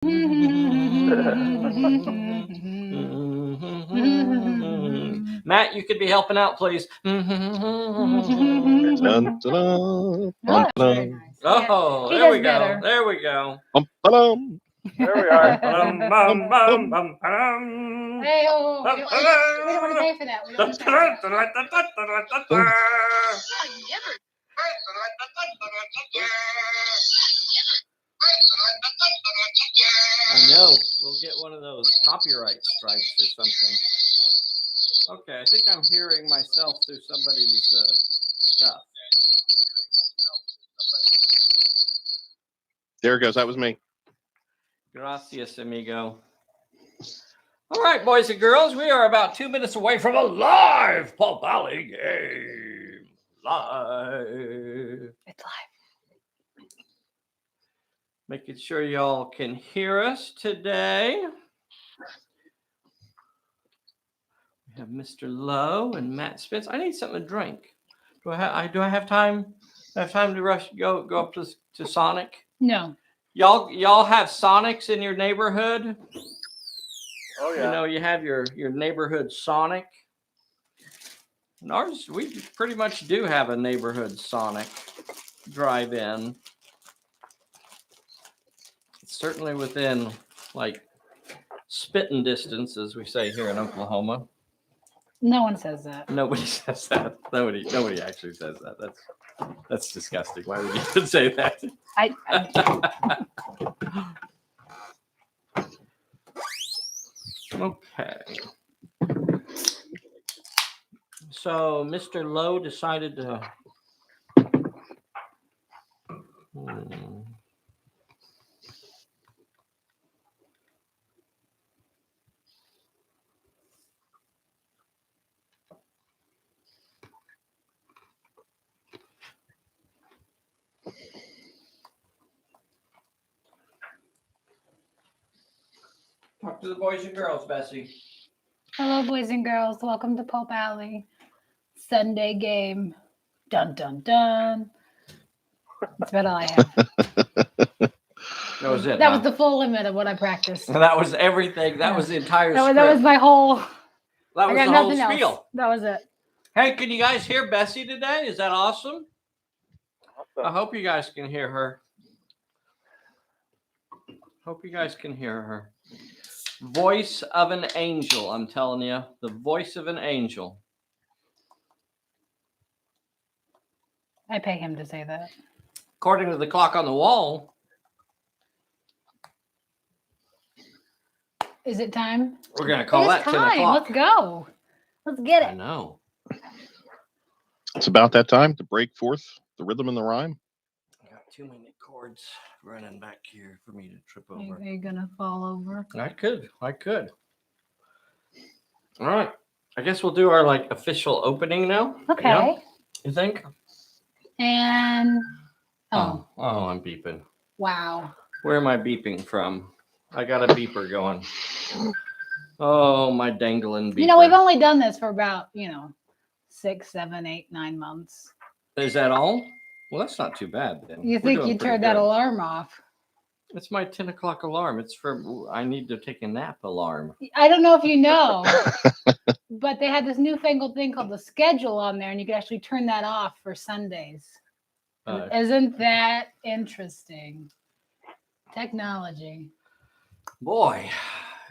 Matt, you could be helping out, please. Dun, dun, dun, dun, Very dun. nice. Oh, He there we does go. better. There we go. Bum. There we are. Hey, oh, we don't want to pay for that. We don't want to pay for that. I know. We'll get one of those copyright strikes or something. Okay, I think I'm hearing myself through somebody's stuff. There it goes. That was me. Gracias, amigo. All right, boys and girls, we are about 2 minutes away from a live Pulp Alley game. Live. It's live. Making sure y'all can hear us today. We have Mr. Lowe and Matt Spence. I need something to drink. Do I have time? I have time to go up to Sonic? No. Y'all have Sonics in your neighborhood? Oh yeah. You know, you have your neighborhood Sonic. And ours, we pretty much do have a neighborhood Sonic drive-in. It's certainly within like spitting distance, as we say here in Oklahoma. No one says that. Nobody says that. Nobody actually says that. That's disgusting. Why would you even say that? Okay. So Mr. Lowe decided to. Talk to the boys and girls, Bessie. Hello, boys and girls. Welcome to Pulp Alley Sunday game. Dun, dun, dun. That's about all I have. That was it. That was the full limit of what I practiced. That was everything. That was the entire That script. was my whole. That was I got the whole nothing spiel. else. That was it. Hey, can you guys hear Bessie today? Is that awesome? I hope you guys can hear her. Hope you guys can hear her. Voice of an angel, I'm telling you. The voice of an angel. I pay him to say that. According to the clock on the wall. Is it time? We're going to call that 10 time. o'clock. Let's go. Let's get I it. know. It's about that time to break forth the rhythm and the rhyme. I got too many cords running back here for me to trip over. Are you going to fall over? I could. All right. I guess we'll do our official opening now. Okay. Yeah? You think? And Oh, I'm beeping. wow. Where am I beeping from? I got a beeper going. Oh, my dangling beeper. We've only done this for about 6, 7, 8, 9 months. Is that all? Well, that's not too bad then. You We're think doing you pretty turned that good. alarm off? It's my 10 o'clock alarm. It's for I need to take a nap alarm. I don't know if you know, but they had this newfangled thing called the schedule on there, and you could actually turn that off for Sundays. Isn't that interesting? Technology. Boy,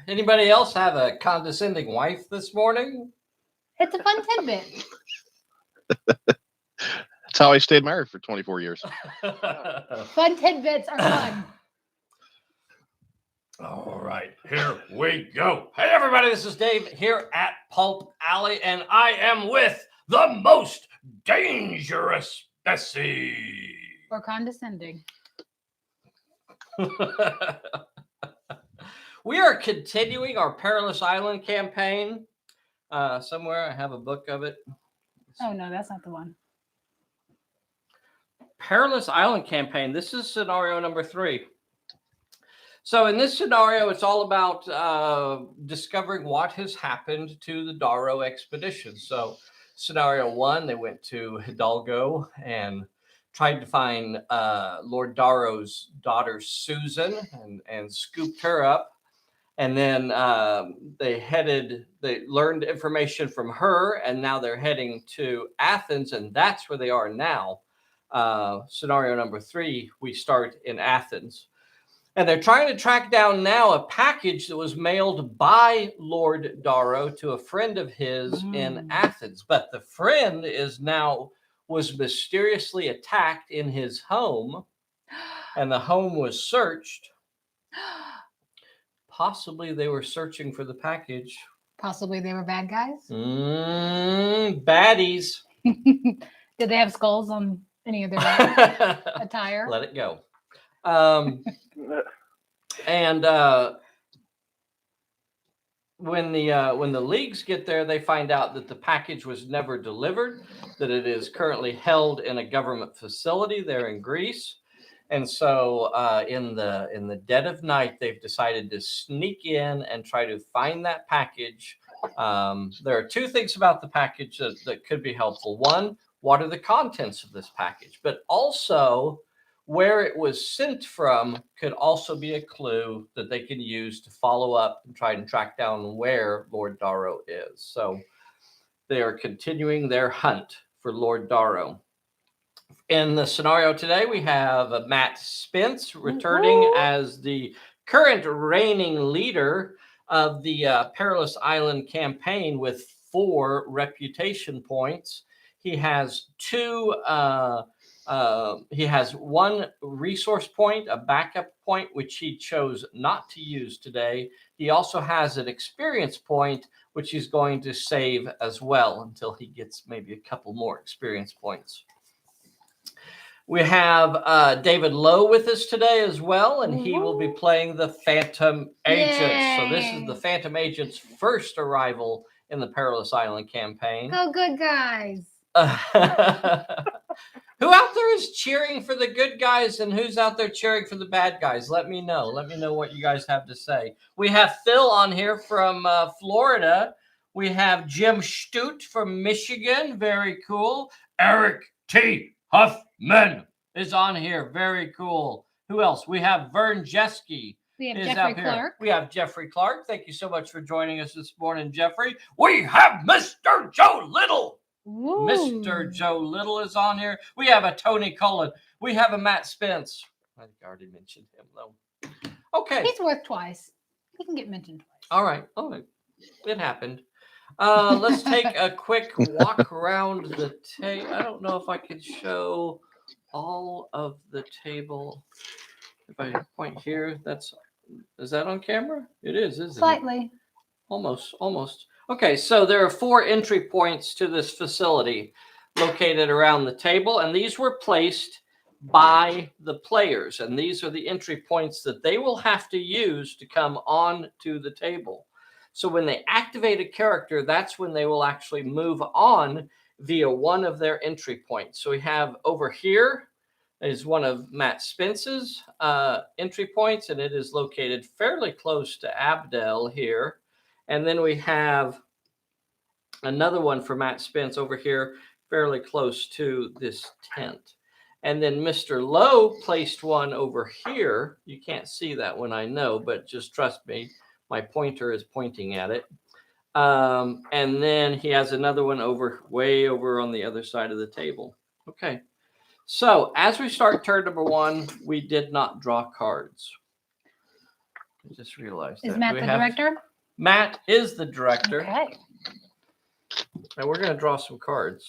anybody else have a condescending wife this morning? It's a fun tidbit. That's how I stayed married for 24 years. Fun tidbits are fun. All right, here we go. Hey, everybody, this is Dave here at Pulp Alley, and I am with the most dangerous Bessie. Or condescending. We are continuing our Perilous Island campaign. Somewhere I have a book of it. Oh, no, that's not the one. Perilous Island campaign. This is scenario number 3. So in this scenario, it's all about discovering what has happened to the Darrow expedition. So scenario 1, they went to Hidalgo and tried to find Lord Darrow's daughter Susan and scooped her up. And then they learned information from her, and now they're heading to Athens, and that's where they are now. Scenario number 3, we start in Athens. And they're trying to track down now a package that was mailed by Lord Darrow to a friend of his in Athens. But the friend was mysteriously attacked in his home, and the home was searched. Possibly they were searching for the package. Possibly they were bad guys. Baddies. Did they have skulls on any of their attire? Let it go. And when the leagues get there, they find out that the package was never delivered, that it is currently held in a government facility there in Greece. And so in the dead of night, they've decided to sneak in and try to find that package. There are 2 things about the package that could be helpful. One, what are the contents of this package? But also, where it was sent from could also be a clue that they can use to follow up and try and track down where Lord Darrow is. So they are continuing their hunt for Lord Darrow. In the scenario today, we have Matt Spence returning as the current reigning leader of the Perilous Island campaign with 4 reputation points. He has 2. He has 1 resource point, a backup point, which he chose not to use today. He also has an experience point, which he's going to save as well until he gets maybe a couple more experience points. We have David Lowe with us today as well, and he will be playing the Phantom Agent. Yay. So this is the Phantom Agent's first arrival in the Perilous Island campaign. Go good guys. Who out there is cheering for the good guys, and who's out there cheering for the bad guys? Let me know. Let me know what you guys have to say. We have Phil on here from Florida. We have Jim Stute from Michigan. Very cool. Eric T. Huffman is on here. Very cool. Who else? We have Vern Jeske. We have Jeffrey Clark. We have Jeffrey Clark. Thank you so much for joining us this morning, Jeffrey. We have Mr. Joe Little. Ooh. Mr. Joe Little is on here. We have a Tony Cullen. We have a Matt Spence. I think I already mentioned him, though. Okay. He's worth twice. He can get mentioned twice. All right. It happened. Let's take a quick walk around the table. I don't know if I can show all of the table. If I point here, is that on camera? It is, isn't it? Slightly. Almost. Okay, so there are 4 entry points to this facility located around the table, and these were placed by the players, and these are the entry points that they will have to use to come on to the table. So when they activate a character, that's when they will actually move on via one of their entry points. So we have over here is one of Matt Spence's entry points, and it is located fairly close to Abdel here. And then we have another one for Matt Spence over here, fairly close to this tent. And then Mr. Lowe placed one over here. You can't see that one, I know, but just trust me. My pointer is pointing at it. And then he has another one way over on the other side of the table. Okay. So as we start turn number 1, we did not draw cards. I just realized that. Is Matt the director? Matt is the director. Okay. And we're going to draw some cards.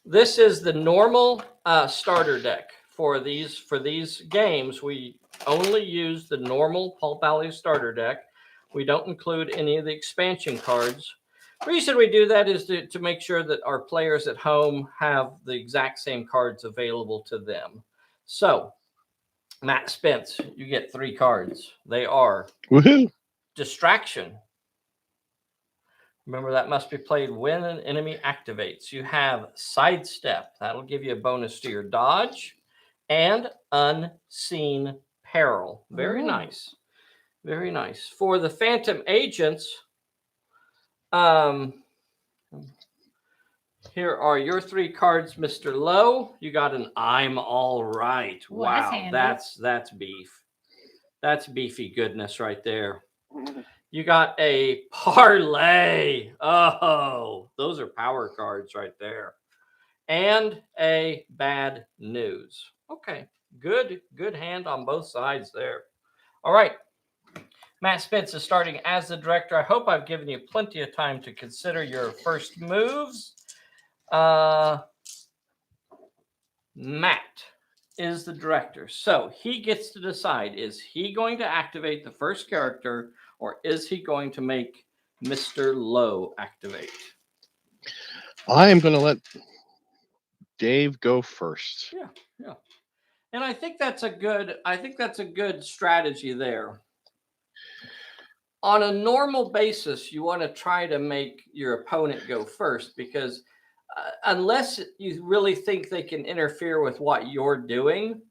This is the normal starter deck. For these games, we only use the normal Pulp Alley starter deck. We don't include any of the expansion cards. The reason we do that is to make sure that our players at home have the exact same cards available to them. So, Matt Spence, you get 3 cards. They are Woohoo! Distraction. Remember, that must be played when an enemy activates. You have Sidestep. That'll give you a bonus to your dodge. And Unseen Peril. Very nice. Very nice. For the Phantom Agents, Here are your 3 cards, Mr. Lowe. You got an I'm all right. Well, that's Wow, handy. that's beef. That's beefy goodness right there. You got a parlay. Oh, those are power cards right there. And a bad news. Okay, good hand on both sides there. All right. Matt Spence is starting as the director. I hope I've given you plenty of time to consider your first moves. Matt is the director. So he gets to decide, is he going to activate the first character or is he going to make Mr. Lowe activate? I am going to let Dave go first. Yeah. And I think that's a good strategy there. On a normal basis, you want to try to make your opponent go first because unless you really think they can interfere with what you're doing,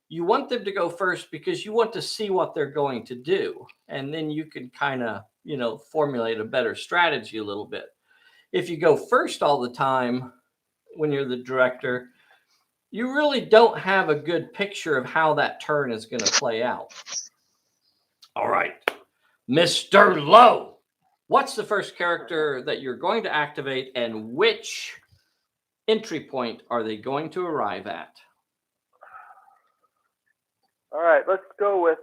you want them to go first because you want to see what they're going to do. And then you can kind of, formulate a better strategy a little bit. If you go first all the time when you're the director, you really don't have a good picture of how that turn is going to play out. All right, Mr. Lowe, what's the first character that you're going to activate and which entry point are they going to arrive at? All right, let's go with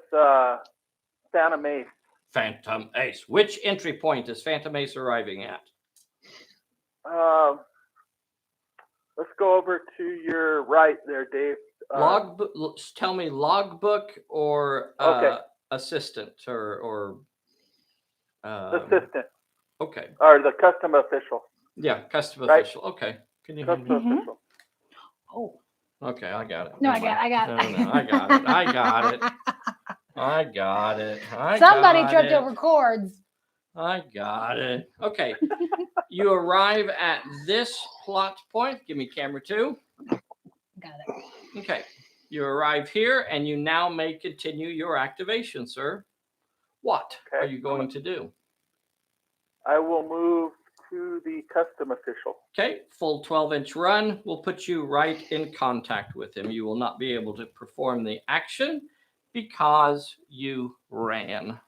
Phantom Ace. Phantom Ace. Which entry point is Phantom Ace arriving at? Let's go over to your right there, Dave. Tell me logbook or Okay. assistant or Assistant. Okay. Or the custom official. Yeah, custom Right. official. Okay. Can you Custom official. Oh. Okay, I got it. No, I got it. No, I got it. I got it. I got it. Somebody tripped over cords. I got it. Okay. You arrive at this plot point. Give me camera 2. Got it. Okay. You arrive here and you now may continue your activation, sir. What are you going to do? I will move to the custom official. Okay. Full 12-inch run will put you right in contact with him. You will not be able to perform the action because you ran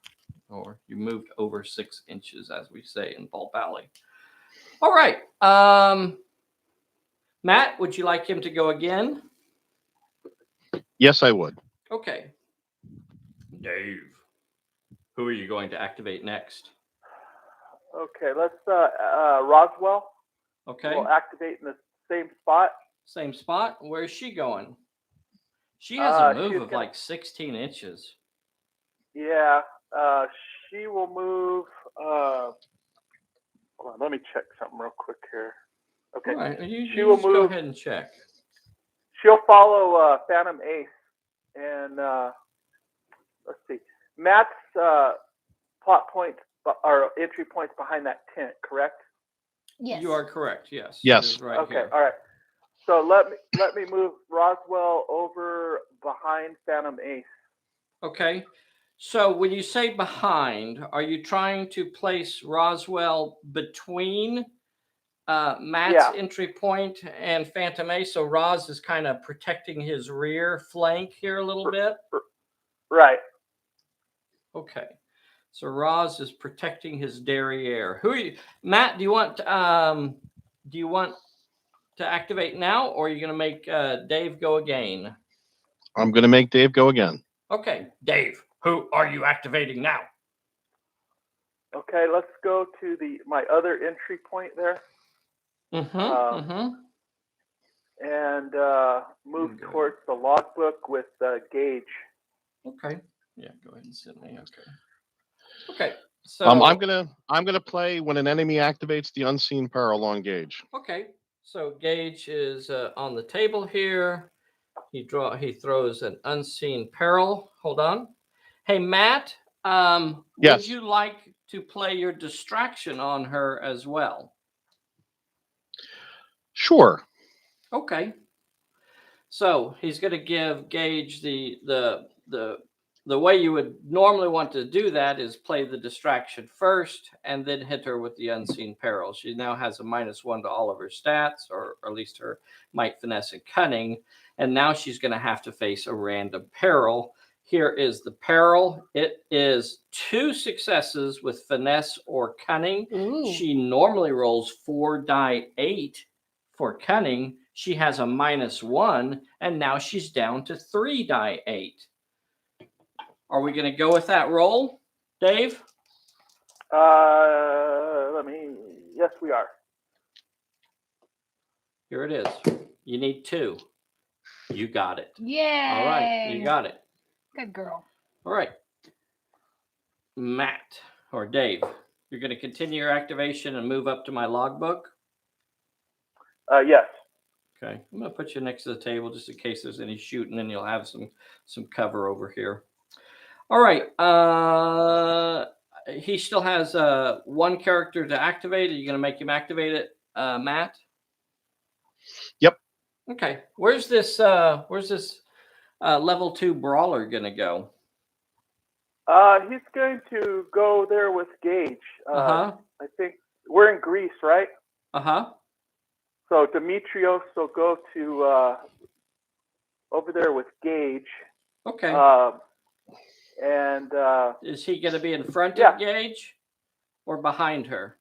or you moved over 6 inches, as we say in Pulp Valley. All right. Matt, would you like him to go again? Yes, I would. Okay. Dave, who are you going to activate next? Okay, let's Roswell. Okay. We'll activate in the same spot. Same spot. Where's she going? She has a move of like 16 inches. Yeah. She will move. Hold on, let me check something real quick here. Okay. All right. She will just move. Go ahead and check. She'll follow Phantom Ace, and let's see. Matt's plot points or entry points behind that tent, correct? Yes. You are correct. Yes. Yes. It is right Okay. here. All right. So let me move Roswell over behind Phantom Ace. Okay. So when you say behind, are you trying to place Roswell between Matt's entry point and Phantom Ace? So Roz is kind of protecting his rear flank here a little bit. Right. Okay. So Roz is protecting his derriere. Who are you, Matt? Do you want to activate now, or are you going to make Dave go again? I'm going to make Dave go again. Okay, Dave. Who are you activating now? Okay, let's go to my other entry point there. And move towards the logbook with Gage. Okay. Yeah, go ahead and send me. Okay. So I'm gonna play when an enemy activates the unseen peril on Gage. Okay. So Gage is on the table here. He throws an unseen peril. Hold on. Hey Matt, Yes. Would you like to play your distraction on her as well? Sure. Okay. So he's going to give Gage the the way you would normally want to do that is play the distraction first and then hit her with the unseen peril. She now has a -1 to all of her stats, or at least her might, finesse, and cunning. And now she's going to have to face a random peril. Here is the peril. It is 2 successes with finesse or cunning. Ooh. She normally rolls 4 die 8 for cunning. She has a -1, and now she's down to 3 die 8. Are we going to go with that roll, Dave? Yes, we are. Here it is. You need 2. You got it. Yay. All right, you got it. Good girl. All right. Matt or Dave, you're going to continue your activation and move up to my logbook. Yes. Okay, I'm going to put you next to the table just in case there's any shooting, and you'll have some cover over here. All right. He still has 1 character to activate. Are you going to make him activate it, Matt? Yep. Okay. Where's this level 2 brawler going to go? He's going to go there with Gage. Uh-huh. I think we're in Greece, right? Uh-huh. So Demetrios will go to over there with Gage. Okay. And Is he going to be in front yeah. of Gage or behind her?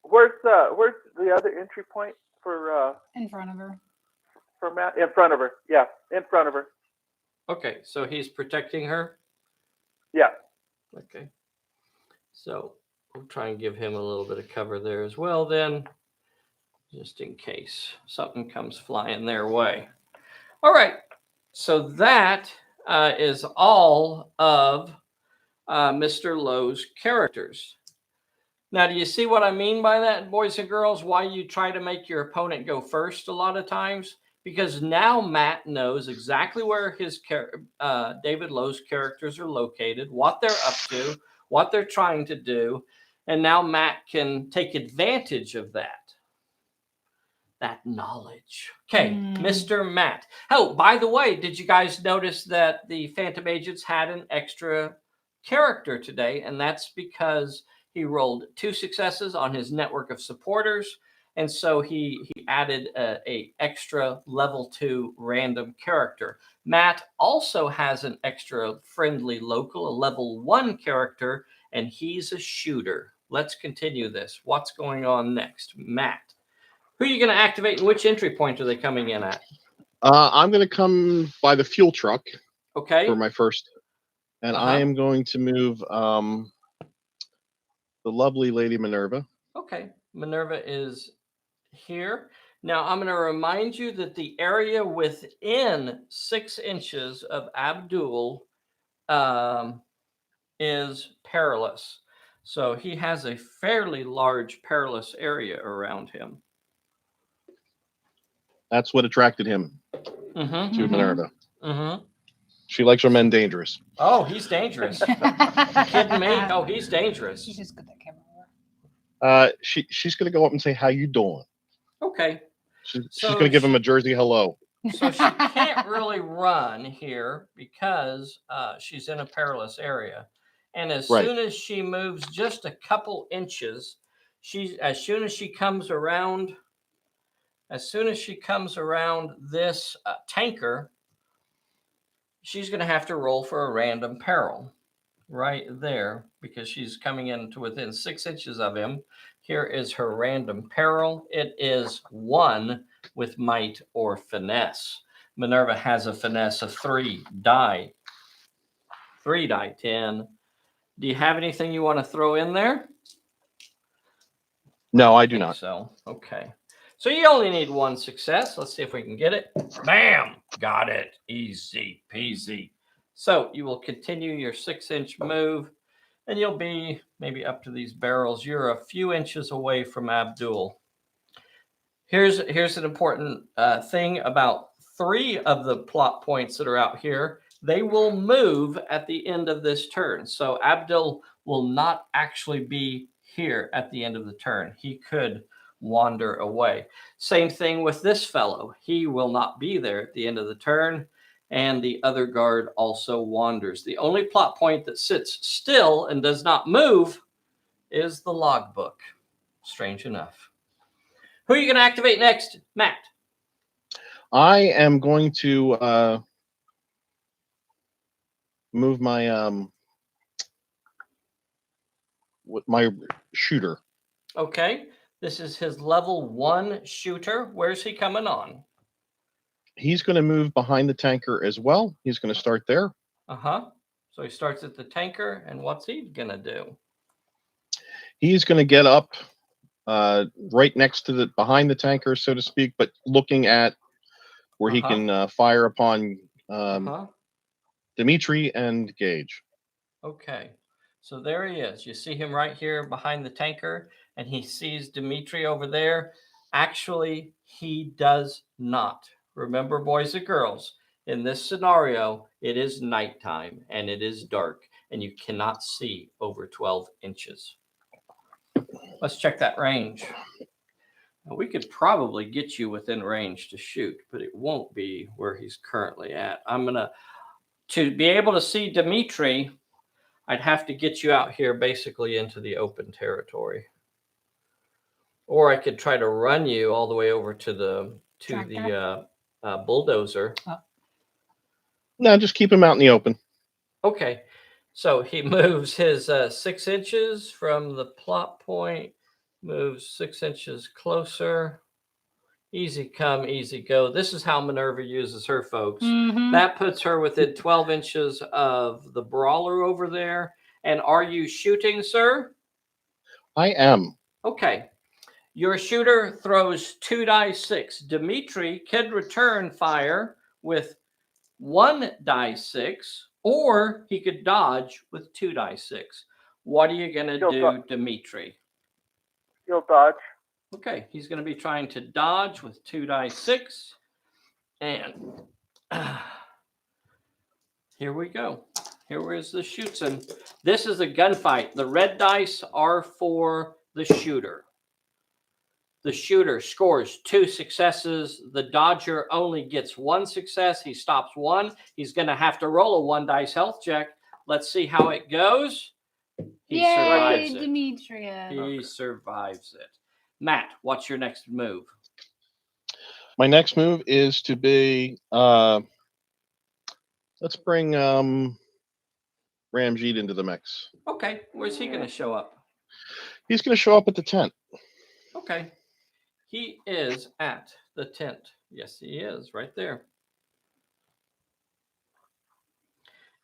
Where's the other entry point for In front of her. for Matt? In front of her. Yeah, in front of her. Okay, so he's protecting her? Yeah. Okay. So we'll try and give him a little bit of cover there as well then, just in case something comes flying their way. All right. So that is all of Mr. Lowe's characters. Now, do you see what I mean by that, boys and girls? Why you try to make your opponent go first a lot of times? Because now Matt knows exactly where his David Lowe's characters are located, what they're up to, what they're trying to do, and now Matt can take advantage of that knowledge. Okay, Mr. Matt. Oh, by the way, did you guys notice that the Phantom Agents had an extra character today? And that's because he rolled 2 successes on his network of supporters. And so he added a extra level 2 random character. Matt also has an extra friendly local, a level 1 character, and he's a shooter. Let's continue this. What's going on next? Matt, who are you going to activate, and which entry point are they coming in at? I'm going to come by the fuel truck. Okay. For my first. And I am going to move the lovely Lady Minerva. Okay. Minerva is here. Now, I'm going to remind you that the area within 6 inches of Abdul is perilous. So he has a fairly large perilous area around him. That's what attracted him to Minerva. She likes her men dangerous. Oh, he's dangerous. You kidding me? Oh, he's dangerous. You just got that camera. She's going to go up and say, "How you doing?" Okay. She's going to give him a Jersey hello. So she can't really run here because she's in a perilous area. And as soon as she moves just a couple inches, as soon as she comes around this tanker, she's going to have to roll for a random peril right there because she's coming in to within 6 inches of him. Here is her random peril. It is 1 with might or finesse. Minerva has a finesse of 3 die 10. Do you have anything you want to throw in there? No, I do not. So, okay. So you only need 1 success. Let's see if we can get it. Bam! Got it. Easy peasy. So you will continue your 6-inch move, and you'll be maybe up to these barrels. You're a few inches away from Abdul. Here's an important thing about 3 of the plot points that are out here. They will move at the end of this turn. So Abdul will not actually be here at the end of the turn. He could wander away. Same thing with this fellow. He will not be there at the end of the turn. and the other guard also wanders. The only plot point that sits still and does not move is the logbook. Strange enough. Who are you going to activate next, Matt? I am going to move my with my shooter. Okay. This is his level 1 shooter. Where's he coming on? He's going to move behind the tanker as well. He's going to start there. So he starts at the tanker, and what's he going to do? He's going to get up right next to behind the tanker, so to speak, but looking at where he can fire upon Dimitri and Gage. Okay. So there he is. You see him right here behind the tanker, and he sees Dimitri over there. Actually, he does not. Remember, boys and girls, in this scenario, it is nighttime, and it is dark, and you cannot see over 12 inches. Let's check that range. Now, we could probably get you within range to shoot, but it won't be where he's currently at. To be able to see Dimitri, I'd have to get you out here basically into the open territory. Or I could try to run you all the way over to the bulldozer. No, just keep him out in the open. Okay. So he moves his 6 inches from the plot point, moves 6 inches closer. Easy come, easy go. This is how Minerva uses her, folks. That puts her within 12 inches of the brawler over there. And are you shooting, sir? I am. Okay. Your shooter throws 2 die 6. Dimitri can return fire with 1 die 6, or he could dodge with 2 die 6. What are you going to do, Dimitri? He'll dodge. Okay, he's going to be trying to dodge with 2 die 6. And here we go. Here is the shoots. And this is a gunfight. The red dice are for the shooter. The shooter scores 2 successes. The dodger only gets 1 success. He stops 1. He's going to have to roll a 1 dice health check. Let's see how it goes. He survives it. Demetrius. He survives it. Matt, what's your next move? My next move is to be let's bring Ramjeet into the mix. Okay, where's he going to show up? He's going to show up at the tent. Okay, he is at the tent. Yes, he is right there.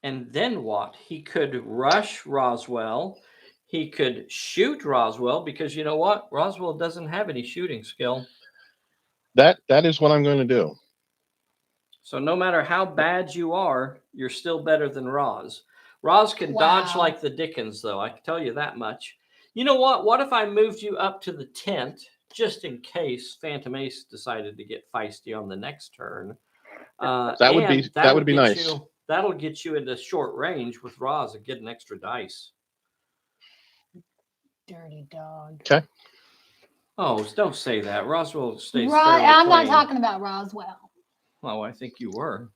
And then what? He could rush Roswell. He could shoot Roswell because you know what? Roswell doesn't have any shooting skill. That is what I'm going to do. So no matter how bad you are, you're still better than Roz. Roz can dodge like the Dickens, though. I can tell you that much. You know what? What if I moved you up to the tent just in case Phantom Ace decided to get feisty on the next turn? That would be nice. That'll get you into short range with Roz and get an extra dice. Dirty dog. Okay. Oh, don't say that. Roswell stays I'm not clean. talking about Roswell. Oh, I think you were.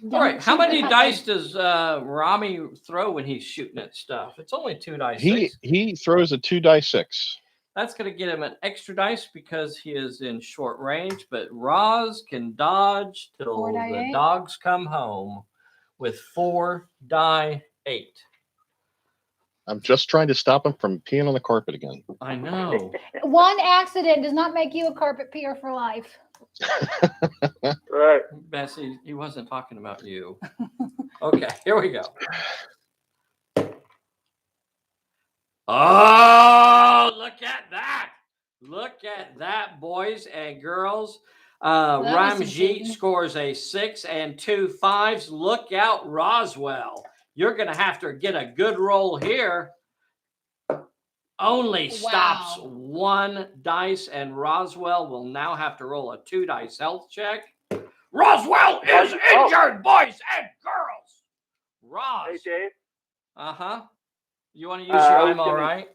Don't All right. How shoot many the dice does Rami throw when he's shooting at stuff? It's only 2 dice. He throws a 2 die 6. That's going to get him an extra dice because he is in short range. But Roz can dodge till the 8? dogs come home with 4 die 8. I'm just trying to stop him from peeing on the carpet again. I know. One accident does not make you a carpet peer for life. Right. Bessie, he wasn't talking about you. Okay, here we go. Oh, look at that. Look at that, boys and girls. Ramjeet scores a 6 and 2 5s. Look out, Roswell. You're going to have to get a good roll here. Only stops 1 dice, and Roswell will now have to roll a 2 dice health check. Roswell is injured, boys and girls. Roz. Hey, Dave. Uh-huh. You want to use your I'm all right?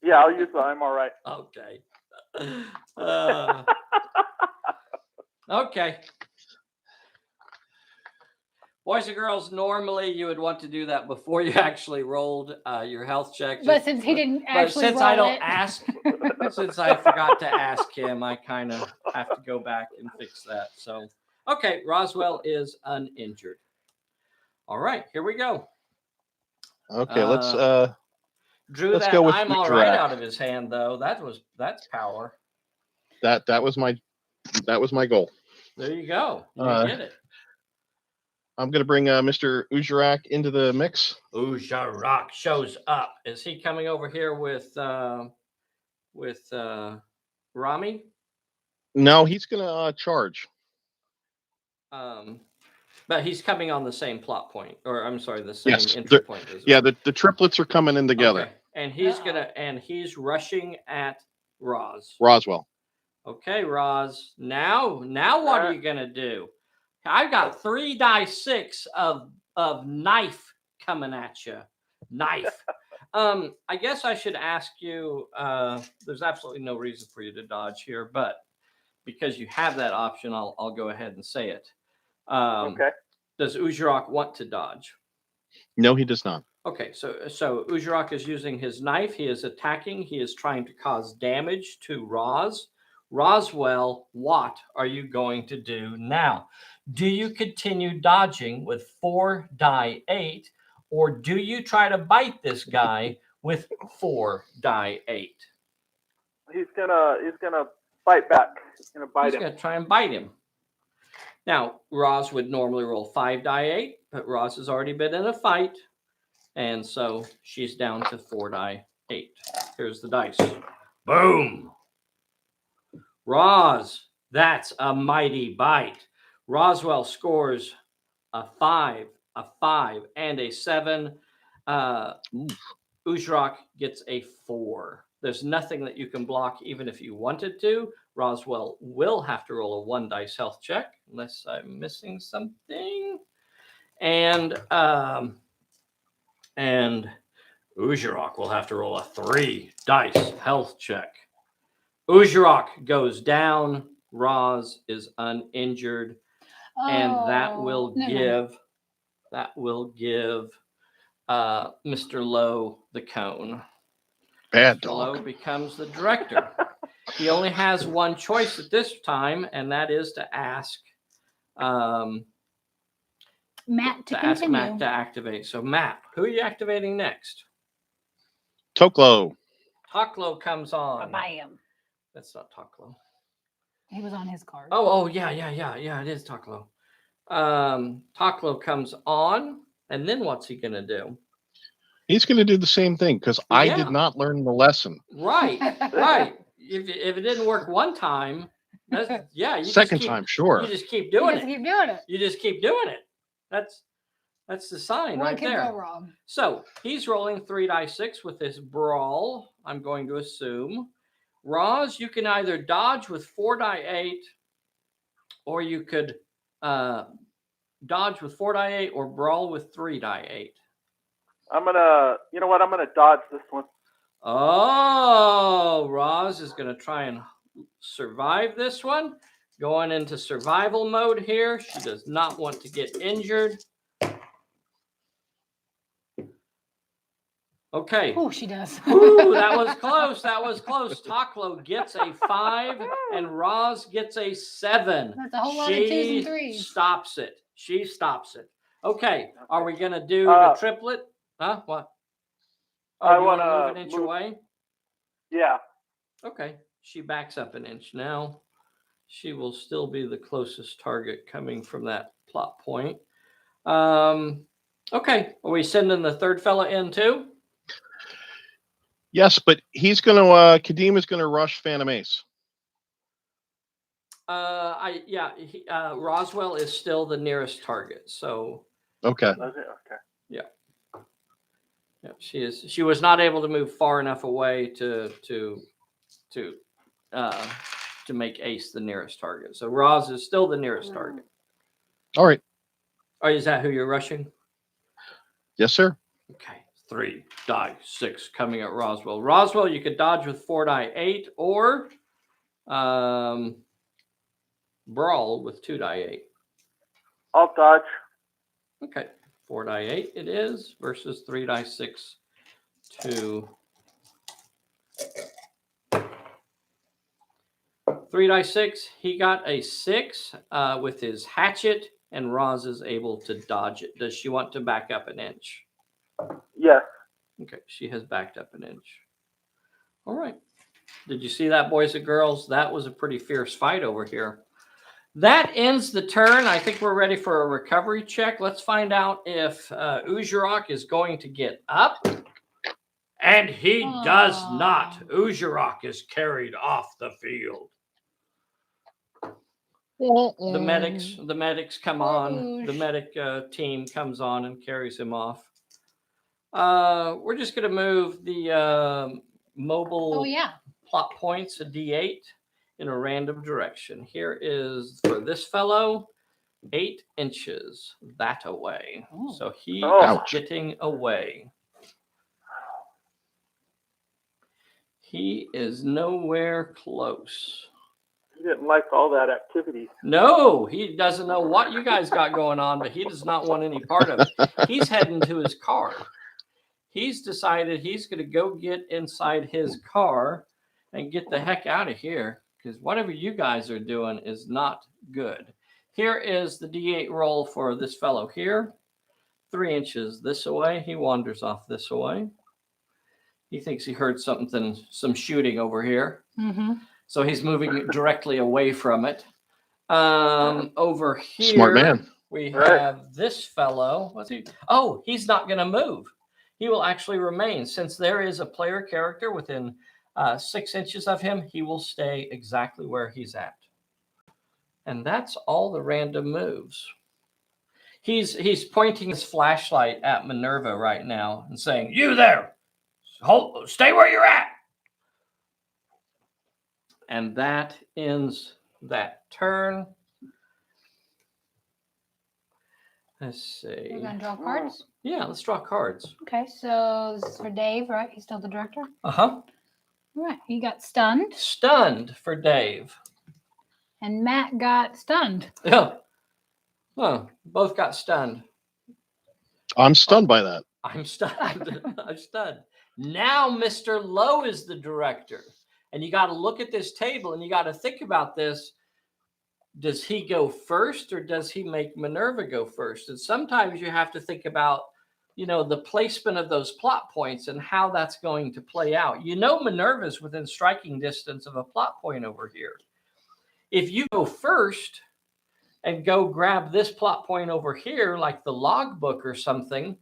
Yeah, I'll use the I'm all right. Okay. Okay. Boys and girls, normally you would want to do that before you actually rolled your health check. But since he didn't actually since I roll don't it. ask, since I forgot to ask him, I kind of have to go back and fix that. So, okay, Roswell is uninjured. All right, here we go. Okay, let's Drew let's that go with I'm all right Ujarak. out of his hand, though. That's power. that was my goal. There you go. You get it. I'm going to bring Mr. Ujarak into the mix. Ujarak shows up. Is he coming over here with Rami? No, he's going to charge. But he's coming on the same plot point, or I'm sorry, the same Yes, entry point as yeah, well. the triplets are coming in together. Okay. And he's rushing at Roz. Roswell. Okay, Roz. Now what are you gonna do? I've got 3 die 6 of knife coming at you. Knife. I guess I should ask you. There's absolutely no reason for you to dodge here, but because you have that option, I'll go ahead and say it. Okay. Does Ujarak want to dodge? No, he does not. Okay, so Ujarak is using his knife. He is attacking. He is trying to cause damage to Roz. Roswell, what are you going to do now? Do you continue dodging with 4 die 8, or do you try to bite this guy with 4 die 8? He's gonna fight back. He's gonna bite He's him. going to try and bite him. Now, Roz would normally roll 5 die 8, but Roz has already been in a fight, and so she's down to 4 die 8. Here's the dice. Boom! Roz, that's a mighty bite. Roswell scores a 5, and a 7. Ujarak gets a 4. There's nothing that you can block, even if you wanted to. Roswell will have to roll a 1 dice health check, unless I'm missing something. And Ujarak will have to roll a 3 dice health check. Ujarak goes down. Roz is uninjured, and that will give Mr. Lowe the cone. Bad Mr. Lowe dog. becomes the director. He only has one choice at this time, and that is to ask Matt to ask continue. Matt to activate. So Matt, who are you activating next? Toklo. Toklo comes on. Bam. That's not Toklo. He was on his card. Oh, yeah. It is Toklo. Toklo comes on, and then what's he gonna do? He's going to do the same thing because I Yeah. did not learn the lesson. Right. If it didn't work one time, you Second time, sure. You just keep doing it. Keep doing it. You just keep doing it. That's the sign What right could there. go wrong? So he's rolling 3 die 6 with his brawl. I'm going to assume. Roz, you can either dodge with 4 die 8, or you could dodge with 4 die 8 or brawl with 3 die 8. I'm gonna dodge this one. Oh, Roz is going to try and survive this one. Going into survival mode here. She does not want to get injured. Okay. Oh, she does. Ooh, that was close. Toklo gets a 5 and Roz gets a 7. That's a whole lot of 2s and 3s. She stops it. Okay. Are we going to do the triplet? Huh? What? Oh, I you want to wanna move an inch move- away? Yeah. Okay. She backs up an inch now. She will still be the closest target coming from that plot point. Okay. Are we sending the third fella in too? Yes, but he's going to, Kadeem is going to rush Phantom Ace. Roswell is still the nearest target. So Okay. Okay. yeah, she is. She was not able to move far enough away to make Ace the nearest target. So Roz is still the nearest target. All right. Oh, is that who you're rushing? Yes, sir. Okay. 3 die 6 coming at Roswell. Roswell, you could dodge with 4 die 8 or brawl with 2 die 8. I'll dodge. Okay, 4 die 8 it is versus 3 die 6 to 3 die 6. He got a 6 with his hatchet, and Roz is able to dodge it. Does she want to back up an inch? Yes. Okay, she has backed up an inch. All right. Did you see that, boys and girls? That was a pretty fierce fight over here. That ends the turn. I think we're ready for a recovery check. Let's find out if Uzurok is going to get up. And he does not. Uzurok is carried off the field. The medics come on. The medic team comes on and carries him off. We're just going to move the mobile plot points, a D8, in a random direction. Here is for this fellow, 8 inches that away. So he is getting away. He is nowhere close. He didn't like all that activity. No, he doesn't know what you guys got going on, but he does not want any part of it. He's heading to his car. He's decided he's going to go get inside his car and get the heck out of here, because whatever you guys are doing is not good. Here is the D8 roll for this fellow here. 3 inches this away. He wanders off this way. He thinks he heard something, some shooting over here. Mm-hmm. So he's moving directly away from it. Over here, Smart man. We have this fellow. What's he? Oh, he's not going to move. He will actually remain. Since there is a player character within 6 inches of him, he will stay exactly where he's at. And that's all the random moves. He's pointing his flashlight at Minerva right now and saying, "You there! Stay where you're at." And that ends that turn. Let's see. We're going to draw cards? Yeah, let's draw cards. Okay, so this is for Dave, right? He's still the director? Uh-huh. All right, he got stunned. Stunned for Dave. And Matt got stunned. Yeah. Oh, both got stunned. I'm stunned by that. I'm stunned. I'm stunned. Now Mr. Lowe is the director. And you got to look at this table and you got to think about this. Does he go first or does he make Minerva go first? And sometimes you have to think about, the placement of those plot points and how that's going to play out. Minerva's within striking distance of a plot point over here. If you go first and go grab this plot point over here, like the logbook or something,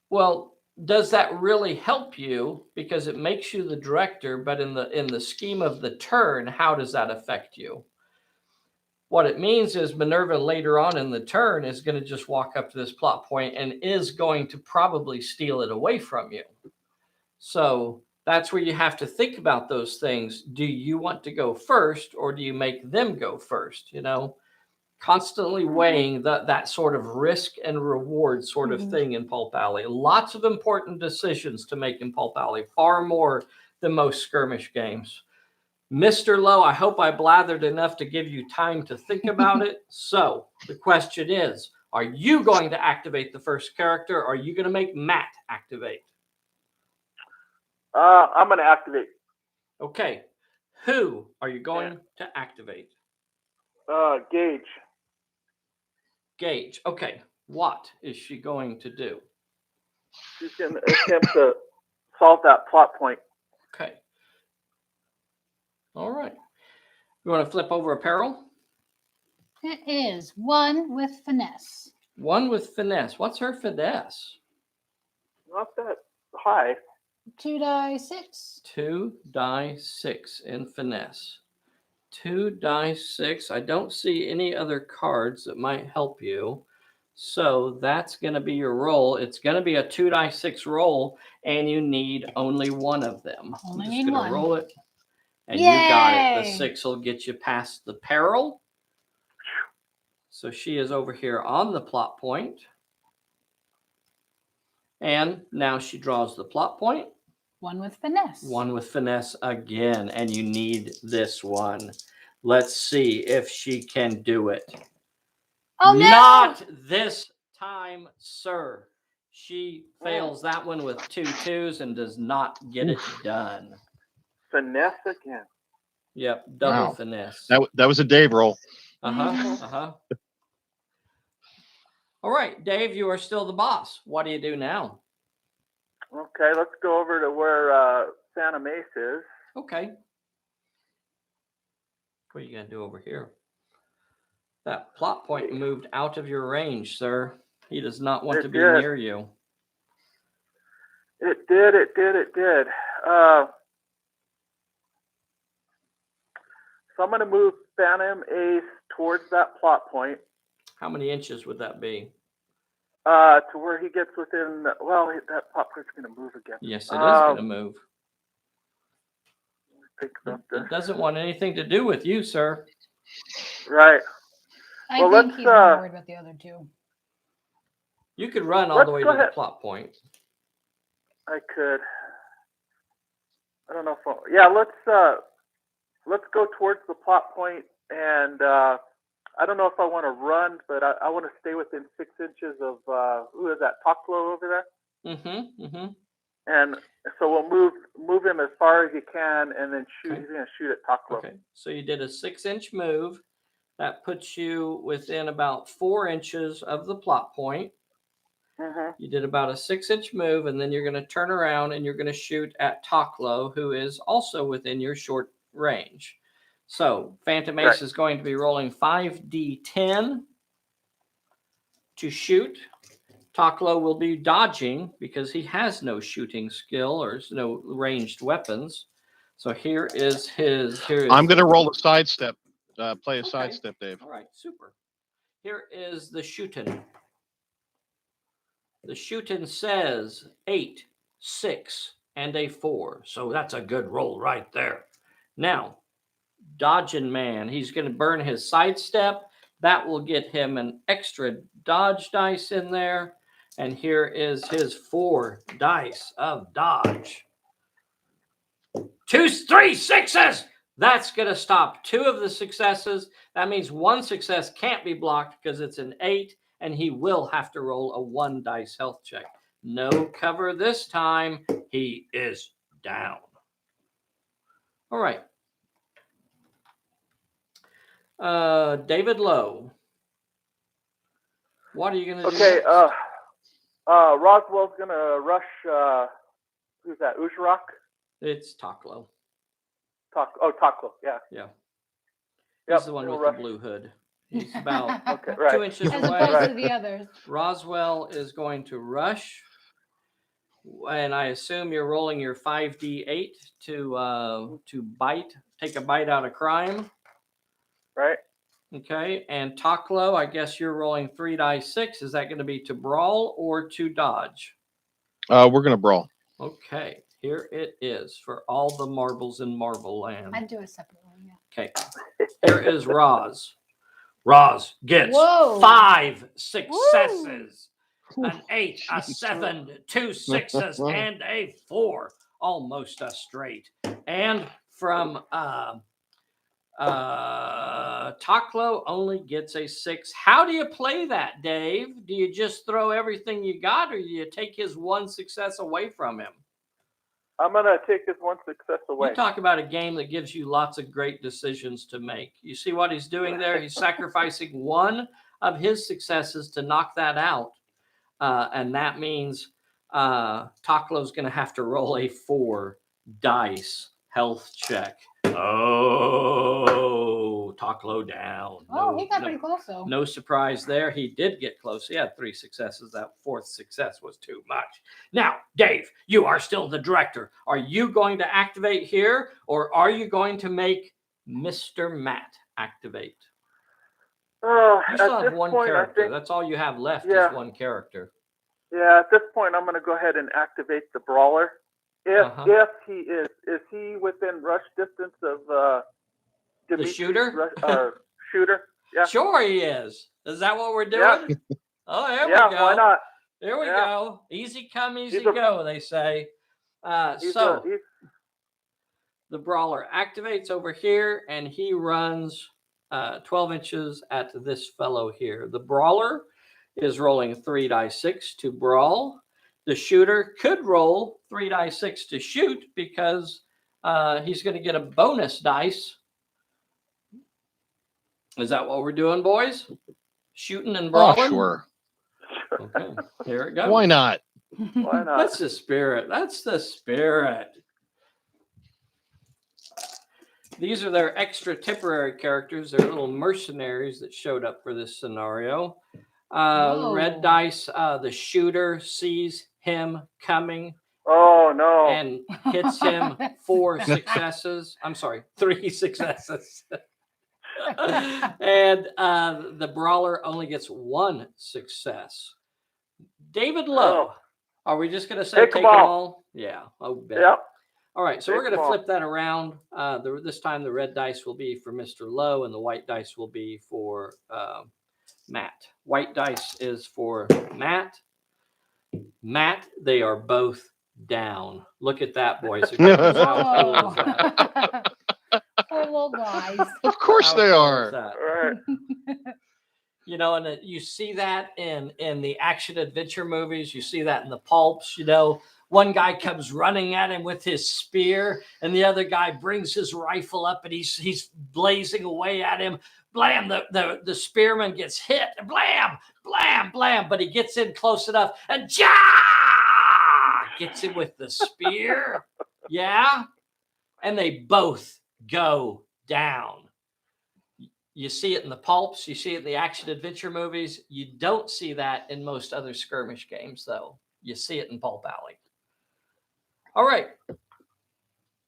well, does that really help you? Because it makes you the director, but in the scheme of the turn, how does that affect you? What it means is Minerva later on in the turn is going to just walk up to this plot point and is going to probably steal it away from you. So that's where you have to think about those things. Do you want to go first or do you make them go first? Constantly weighing that sort of risk and reward sort of thing in Pulp Alley. Lots of important decisions to make in Pulp Alley, far more than most skirmish games. Mr. Lowe, I hope I blathered enough to give you time to think about it. So the question is, are you going to activate the first character or are you going to make Matt activate? I'm going to activate. Okay. Who are you going to activate? Gage. Gage. Okay. What is she going to do? She's going to attempt to solve that plot point. Okay. All right. You want to flip over a Peril? It is 1 with finesse. 1 with finesse. What's her finesse? Not that high. 2 die 6. 2 die 6 in finesse. 2 die 6. I don't see any other cards that might help you. So that's going to be your roll. It's going to be a 2 die 6 roll, and you need only one of them. Only I'm need just going one. to roll it. And Yay! you got it. The 6 will get you past the Peril. So she is over here on the plot point. And now she draws the plot point. 1 with finesse. 1 with finesse again. And you need this one. Let's see if she can do it. Oh no! Not this time, sir. She fails that one with 2 2s and does not get it done. Finesse again. Yep, double Wow. finesse. That was a Dave roll. All right, Dave, you are still the boss. What do you do now? Okay, let's go over to where Phantom Ace is. Okay. What are you going to do over here? That plot point moved out of your range, sir. He does not want to be near you. It did. So I'm going to move Phantom Ace towards that plot point. How many inches would that be? To where he gets within, well, that plot point's going to move again. Yes, it is going to move. It doesn't want anything to do with you, sir. Right. I think he's more worried about the other two. You could run all the way to the plot point. I could. I don't know if yeah, let's go towards the plot point, and I don't know if I want to run, but I want to stay within 6 inches of who is that? Lowe over there. And so we'll move him as far as you can, and then shoot. Okay. He's going to shoot at Lowe. Okay. So you did a 6-inch move. That puts you within about 4 inches of the plot point. You did about a 6-inch move, and then you're going to turn around and you're going to shoot at Lowe, who is also within your short range. So Phantom Ace is going to be rolling 5d10 to shoot. Lowe will be dodging because he has no shooting skill or no ranged weapons. So here is his. I'm going to roll a sidestep. Play a sidestep, Dave. All right, super. Here is the shooting. The shooting says 8, 6, and a 4. So that's a good roll right there. Now, dodging man, he's going to burn his sidestep. That will get him an extra dodge dice in there. And here is his 4 dice of dodge. 2, 3, 6s. That's going to stop 2 of the successes. That means 1 success can't be blocked because it's an 8, and he will have to roll a 1 dice health check. No cover this time. He is down. All right. David Lowe. What are you going to do? Okay. Roswell's going to rush. Who's that? Usharak? It's Lowe. Lowe. Yeah. Yeah. He's the one with the blue hood. He's about 2 inches as away. Opposed to the others. Roswell is going to rush. And I assume you're rolling your 5d8 to bite, take a bite out of crime. Right. Okay. And Lowe, I guess you're rolling 3 dice 6. Is that going to be to brawl or to dodge? We're going to brawl. Okay. Here it is for all the marbles in Marvel Land. I'd do a separate one, yeah. Okay. Here is Roz. Roz gets 5 successes. An 8, a 7, 2 6s, and a 4. Almost a straight. And from Lowe only gets a 6. How do you play that, Dave? Do you just throw everything you got, or do you take his 1 success away from him? I'm going to take his 1 success away. You talk about a game that gives you lots of great decisions to make. You see what he's doing there? He's sacrificing 1 of his successes to knock that out. And that means Lowe's going to have to roll a 4 dice health check. Oh, Lowe down. Oh, he got pretty close, though. No surprise there. He did get close. He had 3 successes. That 4th success was too much. Now, Dave, you are still the director. Are you going to activate here, or are you going to make Mr. Matt activate? You still have 1 character. That's all you have left is 1 character. Yeah, at this point, I'm going to go ahead and activate the brawler. If he is he within rush distance of the shooter? Shooter, yeah. Sure he is. Is that what we're doing? Yeah. Oh, there we go. Yeah, why not? There we go. Easy come, easy go, they say. The brawler activates over here, and he runs 12 inches at this fellow here. The brawler is rolling 3 die 6 to brawl. The shooter could roll 3 die 6 to shoot because he's going to get a bonus dice. Is that what we're doing, boys? Shooting and brawling? Oh, sure. Okay, here it goes. Why not? Why not? That's the spirit. That's the spirit. These are their extra temporary characters. They're little mercenaries that showed up for this scenario. Red dice, the shooter sees him coming. Oh, no. And hits him 4 successes. I'm sorry, 3 successes. And the brawler only gets 1 success. David Lowe. Are we just going to say take them all? Yeah. Oh, yep. All right. So we're going to flip that around. This time the red dice will be for Mr. Lowe and the white dice will be for Matt. White dice is for Matt. Matt, they are both down. Look at that, boys. How cool is that? Poor little guys. Of course they are. Right. You know, and you see that in the action adventure movies. You see that in the pulps. You know, one guy comes running at him with his spear, and the other guy brings his rifle up, and he's blazing away at him. Blam! The spearman gets hit. Blam! Blam! Blam! But he gets in close enough, and gets him with the spear. Yeah, and they both go down. You see it in the pulps. You see it in the action adventure movies. You don't see that in most other skirmish games, though. You see it in Pulp Alley. All right.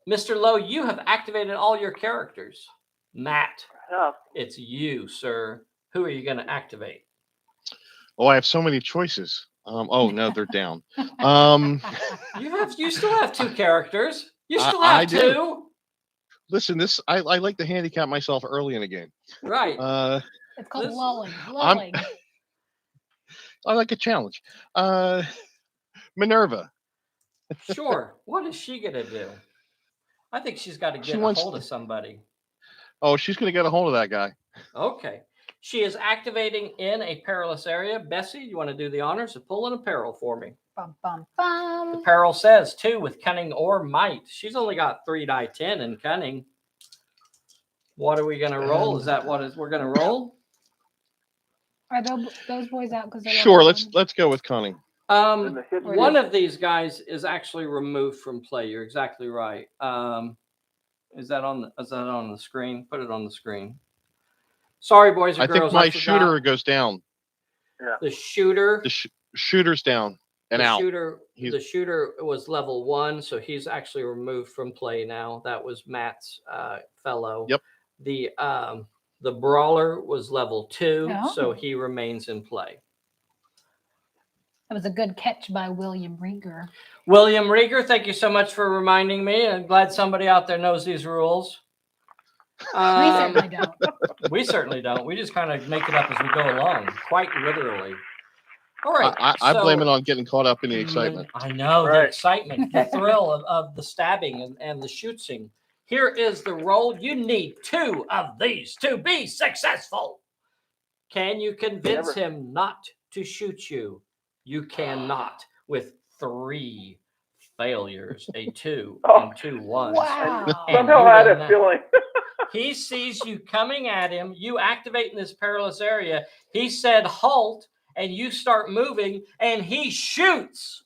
Mr. Lowe, you have activated all your characters. Matt, it's you, sir. Who are you going to activate? Oh, I have so many choices. Oh, no, they're down. You still have 2 characters. You still have 2. Listen, I like to handicap myself early in a game. Right. It's called lulling. I like a challenge. Minerva. Sure. What is she going to do? I think she's got to get a hold of somebody. Oh, she's going to get a hold of that guy. Okay. She is activating in a perilous area. Bessie, you want to do the honors of pulling a peril for me? Bum, bum, bum. The peril says 2 with cunning or might. She's only got 3 die 10 in cunning. What are we going to roll? Is that what we're going to roll? Are those boys out? Because sure. Let's go with cunning. One of these guys is actually removed from play. You're exactly right. Is that on the screen? Put it on the screen. Sorry, boys and girls. I think my shooter goes down. Yeah. The shooter. Shooter's down and out. The shooter was level 1, so he's actually removed from play now. That was Matt's fellow. Yep. The brawler was level 2, so he remains in play. That was a good catch by William Rieger. William Rieger, thank you so much for reminding me. I'm glad somebody out there knows these rules. We certainly don't. We certainly don't. We just kind of make it up as we go along, quite literally. All right. I blame it on getting caught up in the excitement. I know, the excitement, the thrill of the stabbing and the shooting. Here is the roll. You need 2 of these to be successful. Can you convince him not to shoot you? You cannot with 3 failures, a 2 and 2 ones. Wow. Somehow I had a feeling. He sees you coming at him. You activate in this perilous area. He said halt, and you start moving, and he shoots.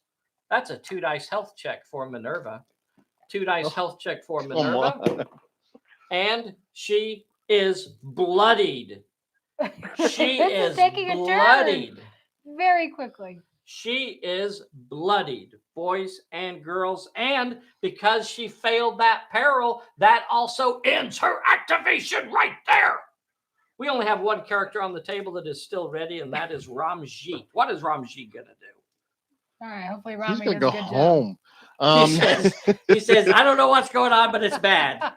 That's a 2 dice health check for Minerva. 2 dice health check for Minerva. And she is bloodied. She is taking a bloodied. Turn very quickly. She is bloodied, boys and girls. And because she failed that peril, that also ends her activation right there. We only have 1 character on the table that is still ready, and that is Ramjeet. What is Ramjeet going to do? All right, hopefully He's Ramjeet going to go job. home. He says, I don't know what's going on, but it's bad.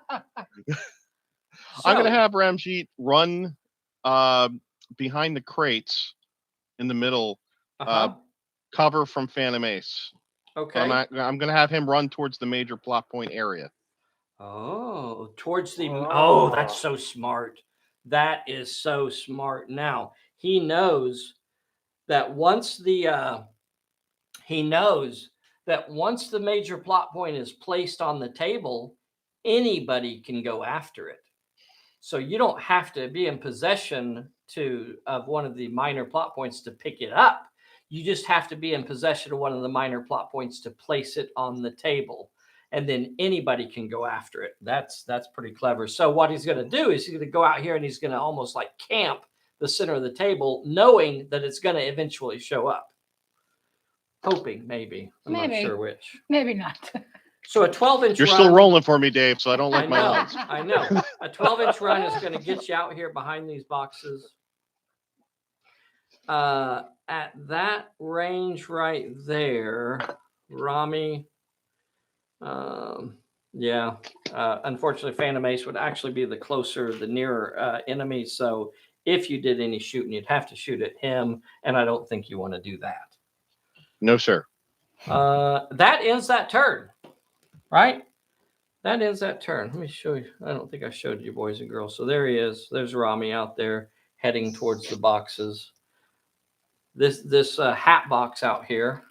I'm going to have Ramjeet run behind the crates in the middle, cover from Phantom Ace. Okay. I'm going to have him run towards the major plot point area. Oh, towards the... Oh, that's so smart. That is so smart. Now, he knows that once the major plot point is placed on the table, anybody can go after it. So you don't have to be in possession of one of the minor plot points to pick it up. You just have to be in possession of one of the minor plot points to place it on the table. And then anybody can go after it. That's pretty clever. So what he's going to do is he's going to go out here and he's going to almost like camp the center of the table, knowing that it's going to eventually show up. Hoping, maybe. I'm not sure which. Maybe not. So a 12-inch You're run, still rolling for me, Dave, so I don't like my know, odds. I know. A 12-inch run is going to get you out here behind these boxes. At that range right there, Rami, unfortunately, Phantom Ace would actually be the nearer enemy. So if you did any shooting, you'd have to shoot at him, and I don't think you want to do that. No, sir. That ends that turn, right? That ends that turn. Let me show you. I don't think I showed you, boys and girls. So there he is. There's Rami out there heading towards the boxes. This hat box out here.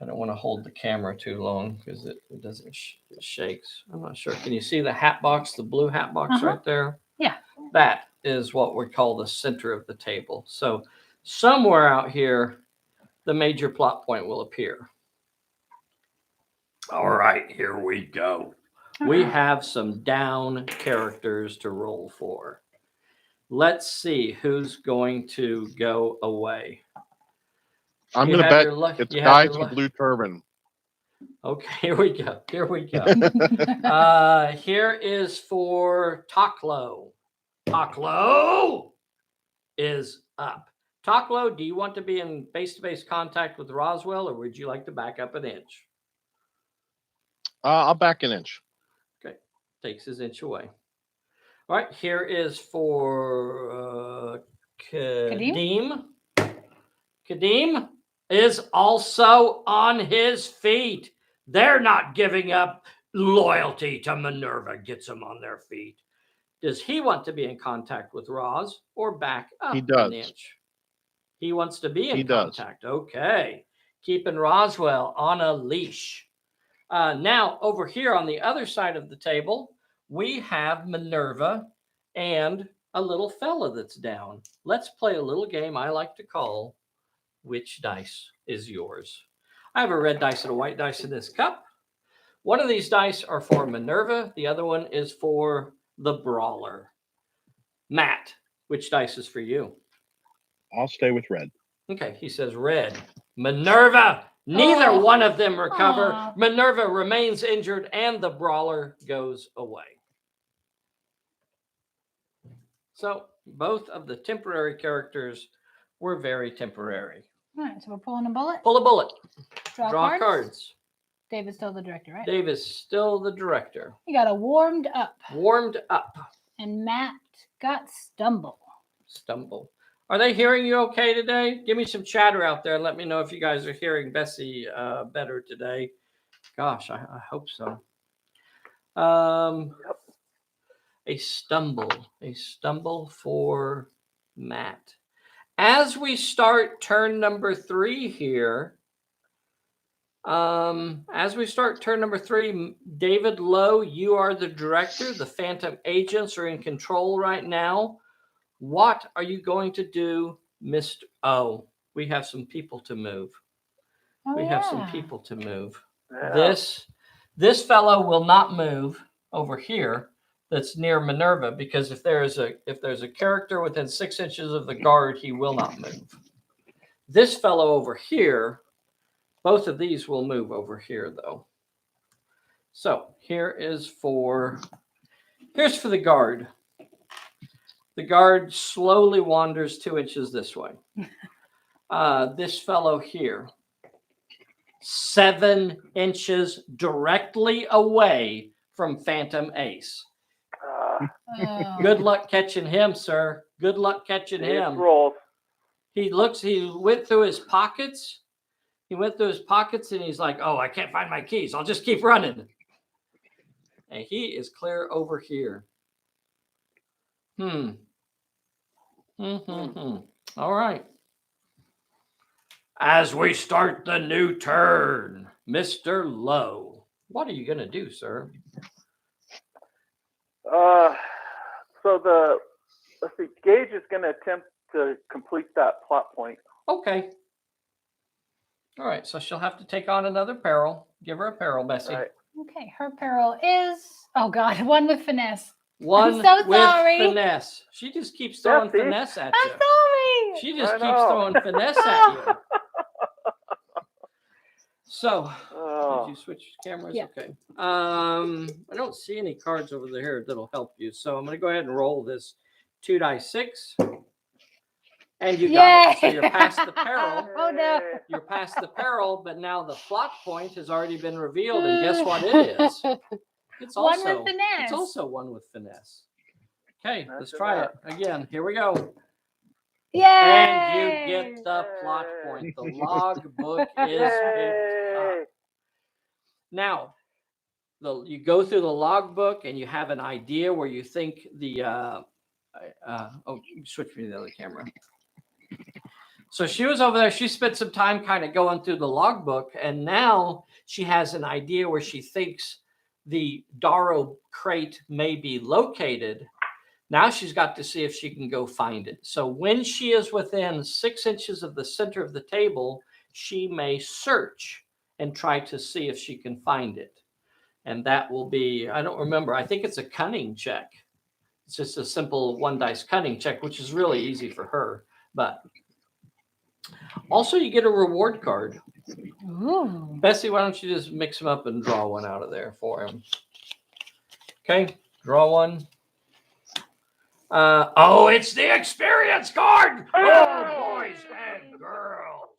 I don't want to hold the camera too long because it doesn't it shakes. I'm not sure. Can you see the hat box, the blue hat box right there? Yeah. That is what we call the center of the table. So somewhere out here, the major plot point will appear. All right, here we go. We have some down characters to roll for. Let's see who's going to go away. I'm going to bet it's guys with blue turban. Okay, here we go. Here is for Lowe. Lowe is up. Lowe, do you want to be in face-to-face contact with Roswell, or would you like to back up an inch? I'll back an inch. Okay, takes his inch away. All right, here is for Kadeem. Kadeem is also on his feet. They're not giving up. Loyalty to Minerva gets them on their feet. Does he want to be in contact with Roz or back up an inch? He wants to be in contact. Okay. Keeping Roswell on a leash. Now, over here on the other side of the table, we have Minerva and a little fella that's down. Let's play a little game I like to call Which Dice is Yours? I have a red dice and a white dice in this cup. One of these dice are for Minerva. The other one is for the Brawler. Matt, which dice is for you? I'll stay with red. Okay, he says red. Minerva, neither one of them recover. Minerva remains injured and the Brawler goes away. So both of the temporary characters were very temporary. All right, so we're pulling a bullet. Pull a bullet. Draw cards. Dave is still the director, right? Dave is still the director. You got a warmed up. Warmed up. And Matt got stumble. Stumble. Are they hearing you okay today? Give me some chatter out there and let me know if you guys are hearing Bessie better today. Gosh, I hope so. A stumble for Matt. As we start turn number 3 here, David Lowe, you are the director. The Phantom agents are in control right now. What are you going to do, Mr. Oh, we have some people to move. Yeah. This fellow will not move over here. That's near Minerva, because if there's a character within 6 inches of the guard, he will not move. This fellow over here, both of these will move over here though. So here's for the guard. The guard slowly wanders 2 inches this way. This fellow here, 7 inches directly away from Phantom Ace. Good luck catching him, sir. Good luck catching him. He went through his pockets. And he's like, oh, I can't find my keys. I'll just keep running. And he is clear over here. All right. As we start the new turn, Mr. Lowe, what are you going to do, sir? So let's see, Gage is going to attempt to complete that plot point. Okay. All right, so she'll have to take on another peril. Give her a peril, Bessie. Right. Okay, her peril is, oh God, one with finesse. One I'm so with sorry. finesse. She just keeps throwing Bessie. finesse at I'm you. sorry. She just I keeps know. throwing finesse at you. So, Oh. did you switch cameras? Yeah. Okay. I don't see any cards over there that'll help you. So I'm going to go ahead and roll this 2d6. And you got it. So you're past the peril. Oh no. You're past the peril, but now the plot point has already been revealed. And guess what it is? It's One also with finesse. It's also one with finesse. Okay, That's let's try enough. it again. Here we go. Yay! And you get the plot point. The logbook is picked Yay. up. Now, you go through the logbook and you have an idea where you think the switch me to the other camera. So she was over there. She spent some time kind of going through the logbook, and now she has an idea where she thinks the Darrow crate may be located. Now she's got to see if she can go find it. So when she is within 6 inches of the center of the table, she may search and try to see if she can find it. And that will be, I don't remember, I think it's a cunning check. It's just a simple 1 dice cunning check, which is really easy for her. But also you get a reward card. Ooh. Bessie, why don't you just mix them up and draw one out of there for him? Okay, draw one. It's the experience card. Oh, boys and girls.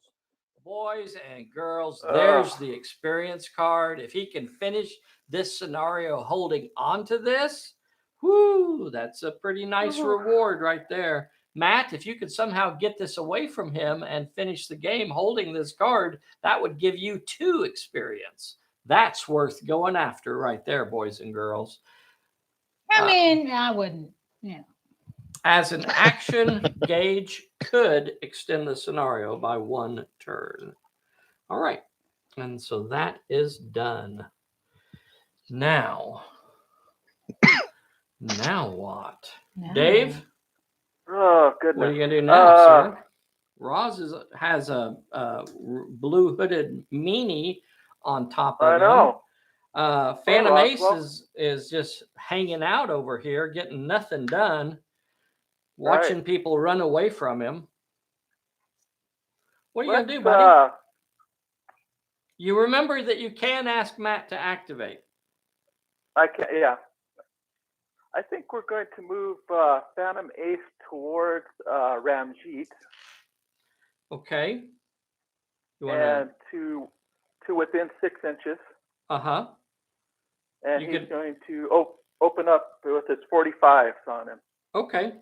Boys and girls, there's the experience card. If he can finish this scenario holding on to this, whoo, that's a pretty nice reward right there. Matt, if you could somehow get this away from him and finish the game holding this card, that would give you 2 experience. That's worth going after right there, boys and girls. I mean, I wouldn't, yeah. As an action, Gage could extend the scenario by 1 turn. All right. And so that is done. Now what? No. Dave? Oh, goodness. What are you going to do now, sir? Roz has a blue hooded meanie on top of I know. him. Phantom Roswell. Ace is just hanging out over here, getting nothing done, watching people run away from him. What are you going to do, buddy? You remember that you can ask Matt to activate. I can, yeah. I think we're going to move Phantom Ace towards Ramjeet. Okay. And to within 6 inches. Uh-huh. And he's going to open up with his 45s on him. Okay.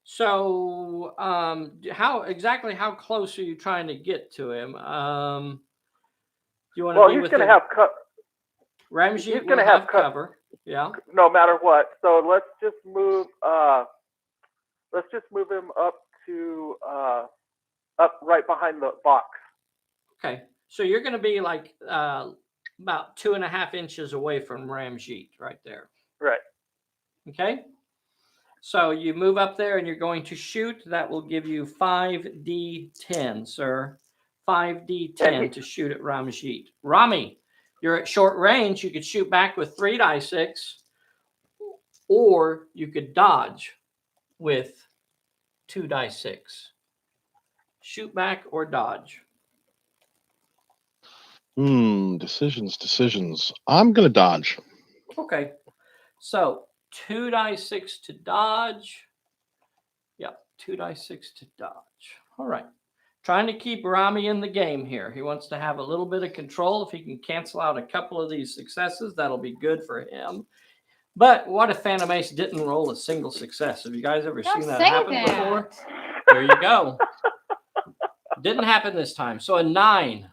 So how close are you trying to get to him? Do you want to be he's going to have Ramjeet he's going to have cover. Yeah. No matter what. So let's just move him up to up right behind the box. Okay. So you're going to be like about 2.5 inches away from Ramjeet right there. Right. Okay. So you move up there and you're going to shoot. That will give you 5d10, sir. 5d10 to shoot at Ramjeet. Rami, you're at short range. You could shoot back with 3d6, or you could dodge with 2d6. Shoot back or dodge. Decisions. I'm going to dodge. Okay. So 2d6 to dodge. Yep, 2d6 to dodge. All right. Trying to keep Rami in the game here. He wants to have a little bit of control. If he can cancel out a couple of these successes, that'll be good for him. But what if Phantom Ace didn't roll a single success? Have you guys ever seen that happen before? There you go. Didn't happen this time. So a 9.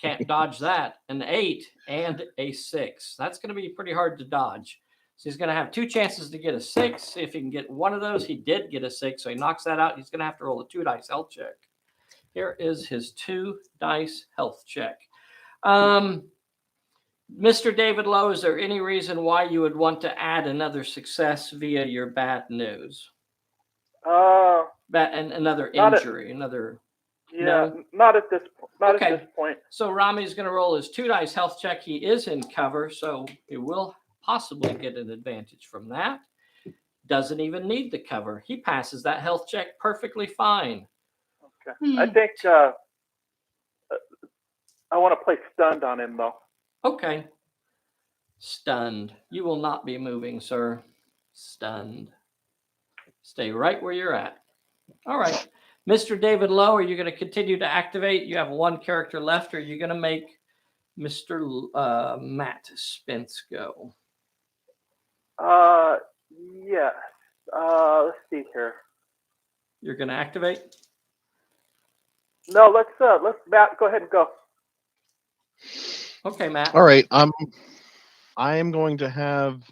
Can't dodge that. An 8 and a 6. That's going to be pretty hard to dodge. So he's going to have 2 chances to get a 6. If he can get one of those, he did get a 6. So he knocks that out. He's going to have to roll a 2 dice health check. Here is his 2 dice health check. Mr. David Lowe, is there any reason why you would want to add another success via your bad news? And another injury, another. Yeah, no? not at this Okay. at this point. So Rami's going to roll his 2 dice health check. He is in cover, so he will possibly get an advantage from that. Doesn't even need the cover. He passes that health check perfectly fine. Okay. I think I want to play stunned on him though. Okay. Stunned. You will not be moving, sir. Stunned. Stay right where you're at. All right. Mr. David Lowe, are you going to continue to activate? You have 1 character left, or are you going to make Mr. Matt Spence go? Yes. Let's see here. You're going to activate? No, let's Matt, go ahead and go. Okay, Matt. All right. I am going to have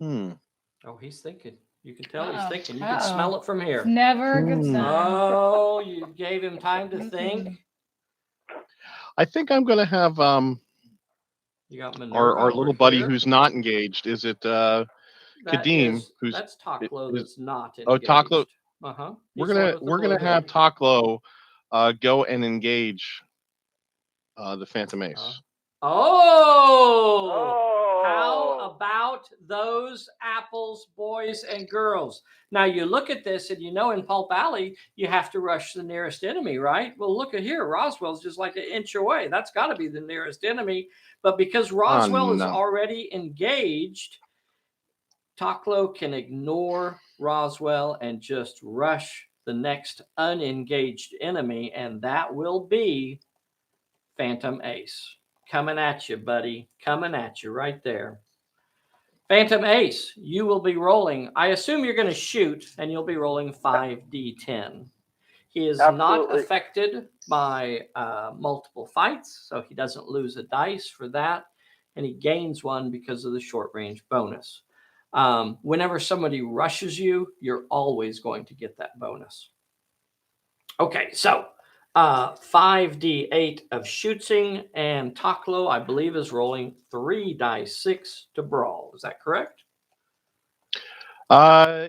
Oh, he's thinking. You can tell he's Uh-oh. thinking. You can smell it from here. It's never a good sign. Oh, you gave him time to think. I think I'm going to have You got Minerva our little over buddy here. who's not engaged. Is it Kadeem? That's Taklo that's not engaged. Oh, Taklo. Uh-huh. We're gonna have Taklo go and engage the Phantom Ace. Oh! How about those apples, boys and girls? Now you look at this and you know in Pulp Alley, you have to rush the nearest enemy, right? Well, look at here. Roswell's just like an inch away. That's got to be the nearest enemy. But because Roswell is already engaged, Taklo can ignore Roswell and just rush the next unengaged enemy, and that will be Phantom Ace. Coming at you, buddy. Coming at you right there. Phantom Ace, you will be rolling. I assume you're going to shoot, and you'll be rolling 5d10. He is not affected by multiple fights, so he doesn't lose a dice for that, and he gains 1 because of the short range bonus. Whenever somebody rushes you, you're always going to get that bonus. Okay, so 5d8 of shooting, and Taklo, I believe, is rolling 3 dice 6 to brawl. Is that correct?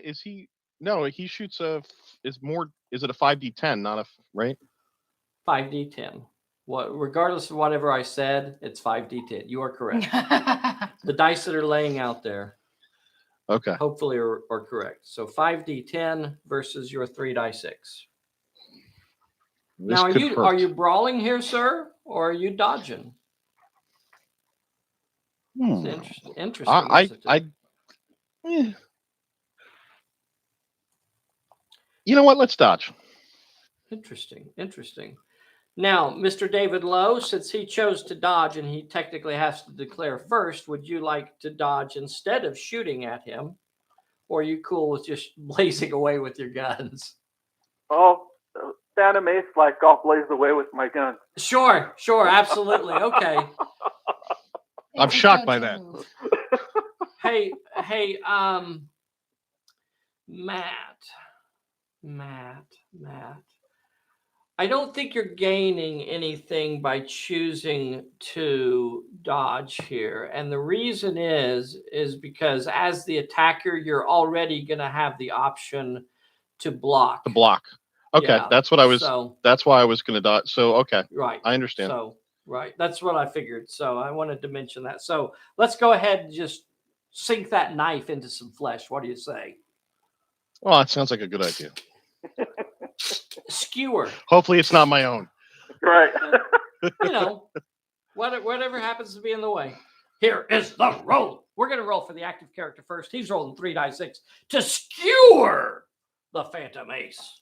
Is he? No, he shoots is it a 5d10, not a right? 5d10. Regardless of whatever I said, it's 5d10. You are correct. The dice that are laying out there. Okay. Hopefully are correct. So 5d10 versus your 3 dice 6. Now, are you brawling here, sir, or are you dodging? It's interesting. You know what? Let's dodge. Interesting. Now, Mr. David Lowe, since he chose to dodge and he technically has to declare first, would you like to dodge instead of shooting at him? Or are you cool with just blazing away with your guns? Oh, Phantom Ace, like I'll blaze away with my gun. Sure, absolutely. Okay. I'm shocked by that. Hey, Matt. I don't think you're gaining anything by choosing to dodge here. And the reason is because as the attacker, you're already going to have the option to block. Okay, yeah, that's why I was going to dodge. So, okay. Right. I understand. So, right. That's what I figured. So I wanted to mention that. So let's go ahead and just sink that knife into some flesh. What do you say? Well, it sounds like a good idea. Skewer. Hopefully it's not my own. Right. Whatever happens to be in the way. Here is the roll. We're going to roll for the active character first. He's rolling 3 dice 6 to skewer the Phantom Ace.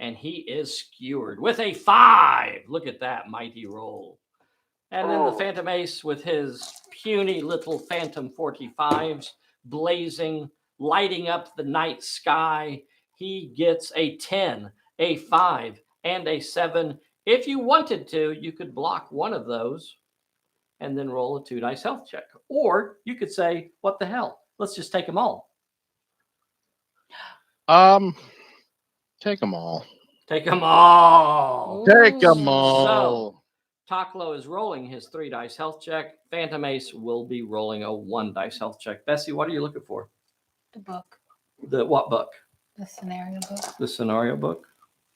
And he is skewered with a 5. Look at that mighty roll. And then the Phantom Ace with his puny little Phantom 45s blazing, lighting up the night sky. He gets a 10, a 5, and a 7. If you wanted to, you could block one of those and then roll a 2 dice health check. Or you could say, what the hell? Let's just take them all. Take them all. Take them all. Take them Ooh. all. Taklo is rolling his 3 dice health check. Phantom Ace will be rolling a 1 dice health check. Bessie, what are you looking for? The book. The what book? The scenario book. The scenario book?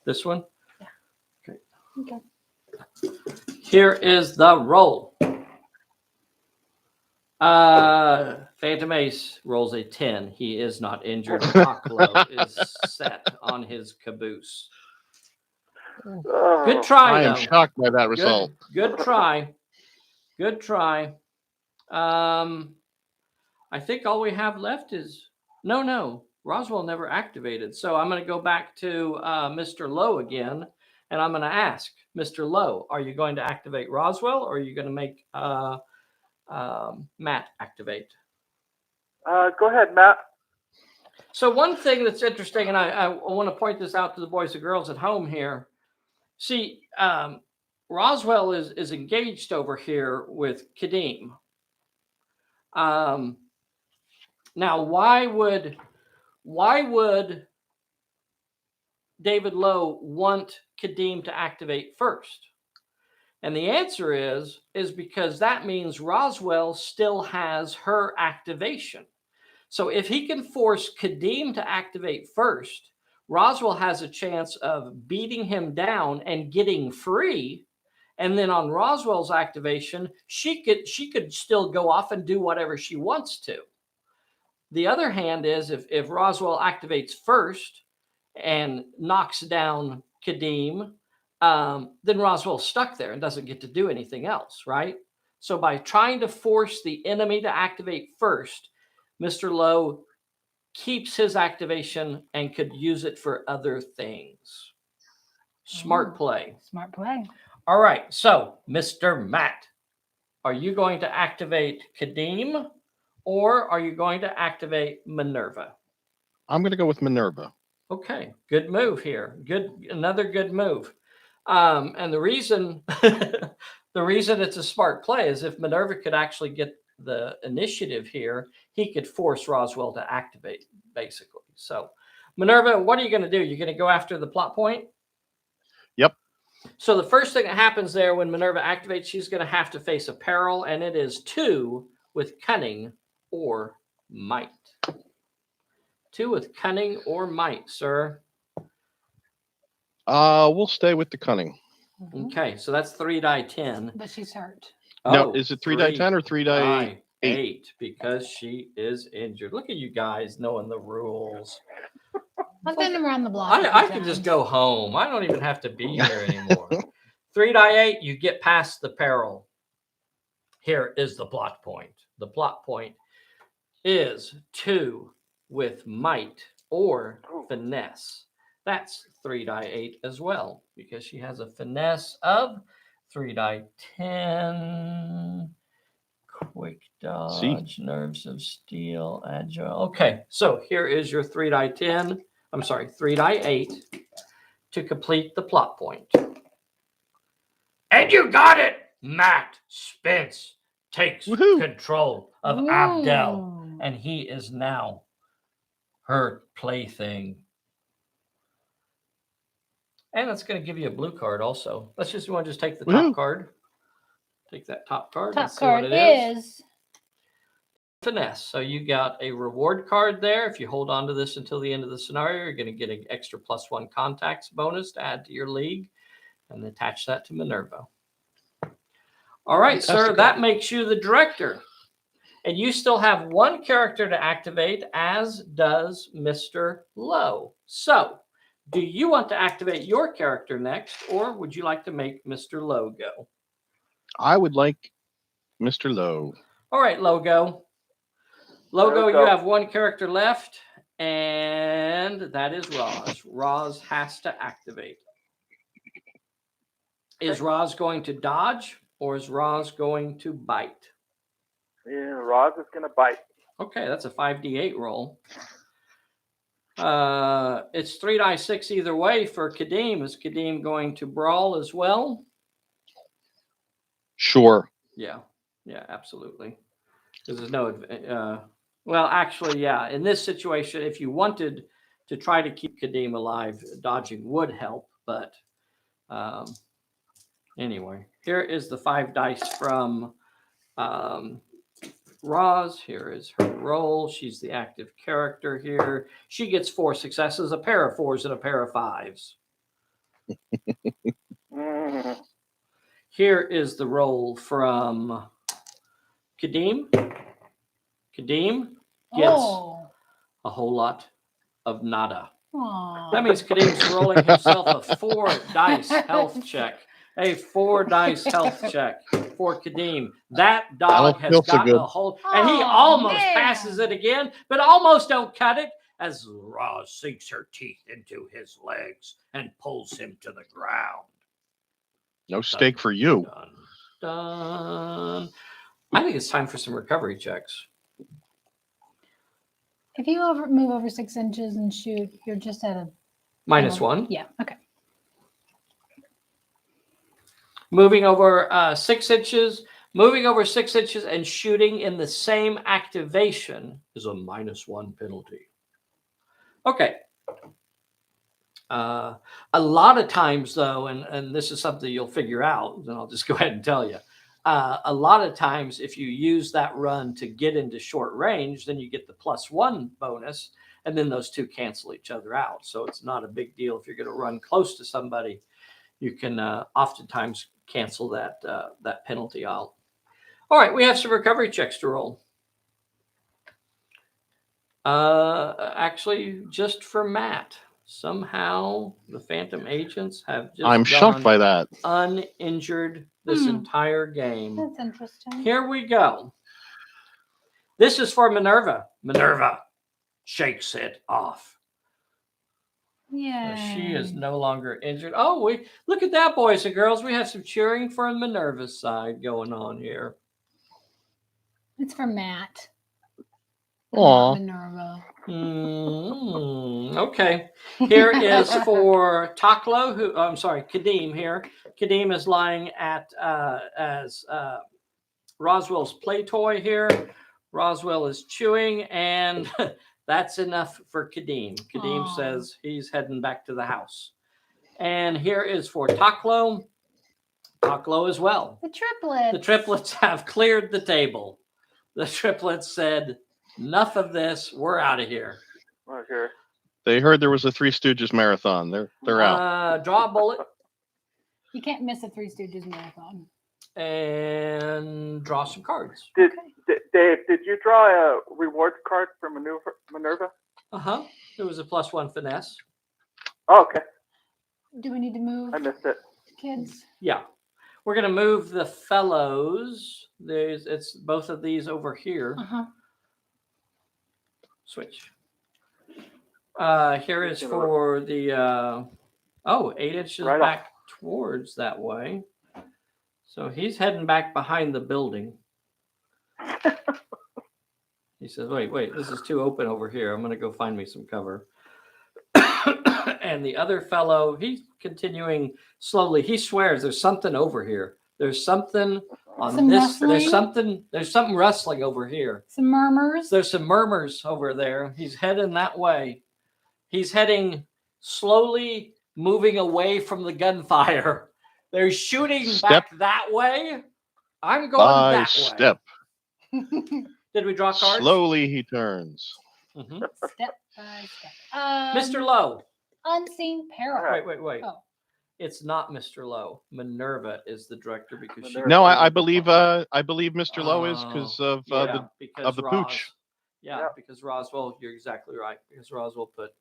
This one? Yeah. Okay. Here is the roll. Phantom Ace rolls a 10. He is not injured. Taklo is set on his caboose. Good try, I am though. shocked by that result. Good try. Good try. I think all we have left is no. Roswell never activated. So I'm going to go back to Mr. Lowe again, and I'm going to ask Mr. Lowe, are you going to activate Roswell, or are you going to make Matt activate? Go ahead, Matt. So one thing that's interesting, and I want to point this out to the boys and girls at home here. See, Roswell is engaged over here with Kadeem. Now, why would David Lowe want Kadeem to activate first? And the answer is because that means Roswell still has her activation. So if he can force Kadeem to activate first, Roswell has a chance of beating him down and getting free. And then on Roswell's activation, she could still go off and do whatever she wants to. The other hand is if Roswell activates first and knocks down Kadeem, then Roswell's stuck there and doesn't get to do anything else, right? So by trying to force the enemy to activate first, Mr. Lowe keeps his activation and could use it for other things. Smart play. Smart play. All right, so Mr. Matt, are you going to activate Kadeem or are you going to activate Minerva? I'm going to go with Minerva. Okay, good move here. Another good move. And the reason it's a smart play is if Minerva could actually get the initiative here, he could force Roswell to activate, basically. So, Minerva, what are you going to do? You're going to go after the plot point? Yep. So the first thing that happens there when Minerva activates, she's going to have to face a peril, and it is 2 with cunning or might. 2 with cunning or might, sir. We'll stay with the cunning. Okay, so that's 3 die 10. But she's hurt. No, is it 3 die 10 or 3 die 8? Because she is injured. Look at you guys knowing the rules. I've been around the block. I can just go home. I don't even have to be here anymore. 3 die 8, you get past the peril. Here is the plot point. The plot point is 2 with might or finesse. That's 3 die 8 as well, because she has a finesse of 3 die 10. Quick dodge, nerves of steel, agile. Okay, so here is your 3 die 10. I'm sorry, 3 die 8 to complete the plot point. And you got it! Matt Spence takes control of Abdel, and he is now her plaything. And that's going to give you a blue card also. You want to just take the top card. Take that top card. Top Let's see card what it is finesse. So you got a reward card there. If you hold on to this until the end of the scenario, you're going to get an extra +1 contacts bonus to add to your league and attach that to Minerva. All right, sir, that makes you the director. And you still have 1 character to activate, as does Mr. Lowe. So, do you want to activate your character next, or would you like to make Mr. Lowe go? I would like Mr. Lowe. All right, Logo. Logo, you have 1 character left, and that is Roz. Roz has to activate. Is Roz going to dodge, or is Roz going to bite? Yeah, Roz is going to bite. Okay, that's a 5d8 roll. It's 3 die 6 either way for Kadeem. Is Kadeem going to brawl as well? Sure. Yeah, absolutely. Because there's no, well, actually, yeah. In this situation, if you wanted to try to keep Kadeem alive, dodging would help. But anyway, here is the 5 dice from Roz. Here is her roll. She's the active character here. She gets 4 successes, a pair of 4s, and a pair of 5s. Here is the roll from Kadeem. Kadeem gets a whole lot of nada. Aww. That means Kadeem's rolling himself a 4 dice health check. A 4 dice health check for Kadeem. That dog has gotten a hold, and he almost passes it again, but almost don't cut it as Roz sinks her teeth into his legs and pulls him to the ground. No steak for you. Dun, dun. I think it's time for some recovery checks. If you move over 6 inches and shoot, you're just at a -1. Yeah. Okay. Moving over 6 inches, and shooting in the same activation is a -1 penalty. Okay. A lot of times, though, and this is something you'll figure out, and I'll just go ahead and tell you. A lot of times, if you use that run to get into short range, then you get the +1 bonus, and then those two cancel each other out. So it's not a big deal if you're going to run close to somebody. You can oftentimes cancel that penalty out. All right, we have some recovery checks to roll. Actually, just for Matt. Somehow the Phantom Agents have just I'm shocked by that. Uninjured this entire game. That's interesting. Here we go. This is for Minerva. Minerva shakes it off. Yeah. She is no longer injured. Oh, we look at that, boys and girls. We have some cheering for Minerva's side going on here. It's for Matt. Aw. Minerva. Okay. Here is for Taklo, Kadeem here. Kadeem is lying at as Roswell's play toy here. Roswell is chewing, and that's enough for Kadeem. Kadeem says he's heading back to the house. And here is for Taklo. Taklo as well. The triplets. The triplets have cleared the table. The triplets said, enough of this. We're out of here. Okay. They heard there was a Three Stooges marathon. They're out. Draw a bullet. You can't miss a Three Stooges marathon. And draw some cards. Dave, did you draw a rewards card for Minerva? It was a +1 finesse. Oh, okay. Do we need to move? I missed it. Kids? Yeah. We're going to move the fellows. It's both of these over here. Switch. Here is for the 8 inches right back towards that way. So he's heading back behind the building. He says, wait, this is too open over here. I'm going to go find me some cover. And the other fellow, he's continuing slowly. He swears there's something over here. There's something on Some this. rustling? There's something rustling over here. Some murmurs? There's some murmurs over there. He's heading that way. He's heading slowly, moving away from the gunfire. They're shooting back that way. I'm going that step. way. Did we draw cards? Slowly he turns. Step by step. Mr. Lowe. Unseen Peril. Wait. Oh. It's not Mr. Lowe. Minerva is the director because she. No, I believe Mr. Lowe is because of the Roz, pooch. Because Roswell, you're exactly right. Because Roswell put.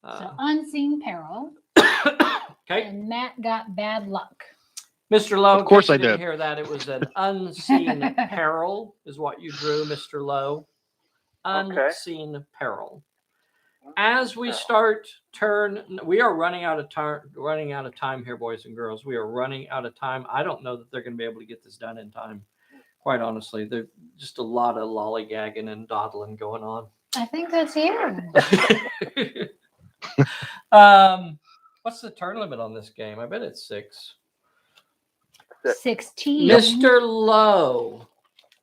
So Unseen Peril. Okay. And Matt got bad luck. Mr. Lowe, of course I didn't did. hear that. It was an unseen peril, is what you drew, Mr. Lowe. Unseen peril. As we start we are running out of time here, boys and girls. We are running out of time. I don't know that they're going to be able to get this done in time. Quite honestly, there's just a lot of lollygagging and dawdling going on. I think that's you. What's the turn limit on this game? I bet it's 6. 16. Mr. Lowe,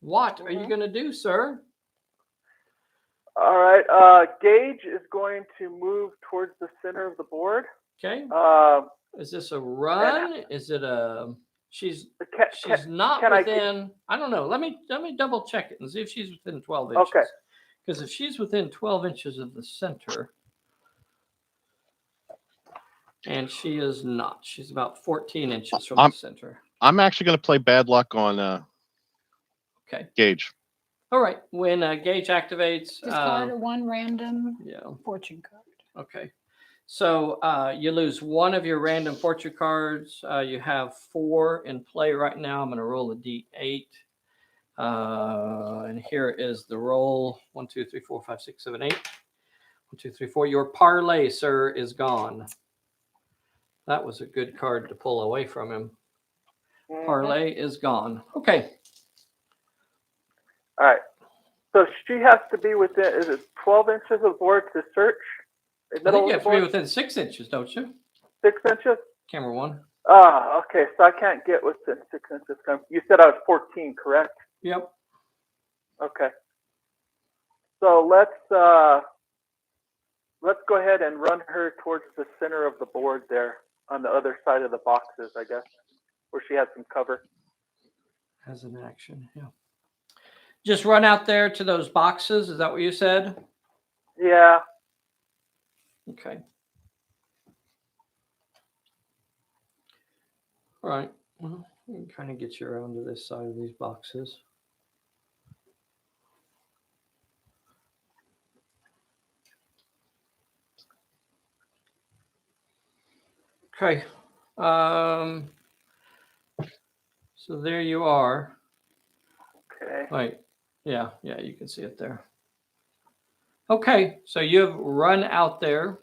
what are you going to do, sir? All right. Gage is going to move towards the center of the board. Okay. Uh, Is this a run? Is it a? She's not can within. I don't know. Let me double check it and see if she's within 12 inches. Okay. Because if she's within 12 inches of the center, and she is not. She's about 14 inches from the center. I'm actually going to play bad luck on Gage. All right. When Gage activates, discard one random fortune card. Okay. So you lose one of your random fortune cards. You have 4 in play right now. I'm going to roll a D8. And here is the roll. 1, 2, 3, 4, 5, 6, 7, 8. 1, 2, 3, 4. Your parlay, sir, is gone. That was a good card to pull away from him. Parlay is gone. Okay. All right. So she has to be within, is it 12 inches of the board to search? I think you have to be within 6 inches, don't you? 6 inches? Camera 1. Okay. So I can't get within 6 inches. You said I was 14, correct? Yep. Okay. So let's go ahead and run her towards the center of the board there on the other side of the boxes, I guess, where she has some cover. As an action, yeah. Just run out there to those boxes. Is that what you said? Yeah. Okay. All right. Well, we can kind of get you around to this side of these boxes. Okay. So there you are. Okay. Right. Yeah, you can see it there. Okay, so you've run out there.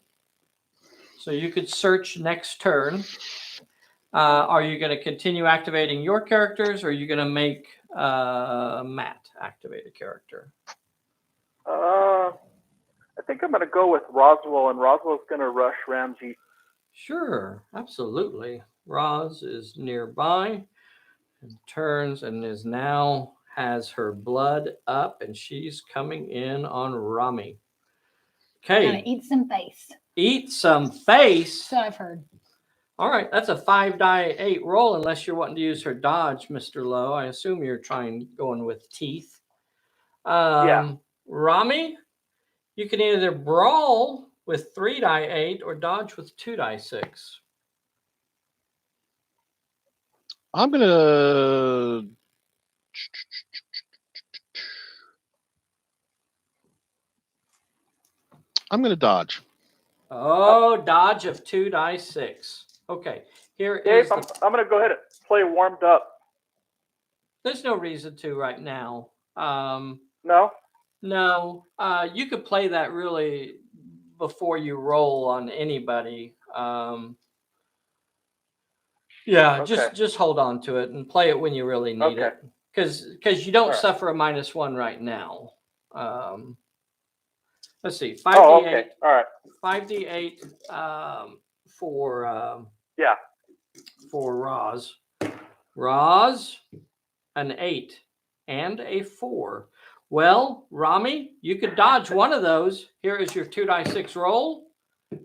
So you could search next turn. Are you going to continue activating your characters, or are you going to make Matt activate a character? I think I'm going to go with Roswell, and Roswell's going to rush Ramjeet. Sure, absolutely. Roz is nearby and turns and is now has her blood up, and she's coming in on Rami. Okay. Gonna eat some face. Eat some face. So I've heard. All right, that's a 5-die-8 roll, unless you're wanting to use her dodge, Mr. Lowe. I assume you're going with teeth. Yeah. Rami, you can either brawl with 3-die-8 or dodge with 2-die-6. I'm gonna dodge. Oh, dodge of 2-die-6. Okay, here Dave, is. I'm going to go ahead and play warmed up. There's no reason to right now. No? No. You could play that really before you roll on anybody. Yeah, Okay. just hold on to it and play it when you really need it. Because you don't suffer a -1 right now. Let's see, 5d8. Oh, okay. All right. 5d8 for Roz. Roz, an 8 and a 4. Well, Rami, you could dodge one of those. Here is your 2-die-6 roll.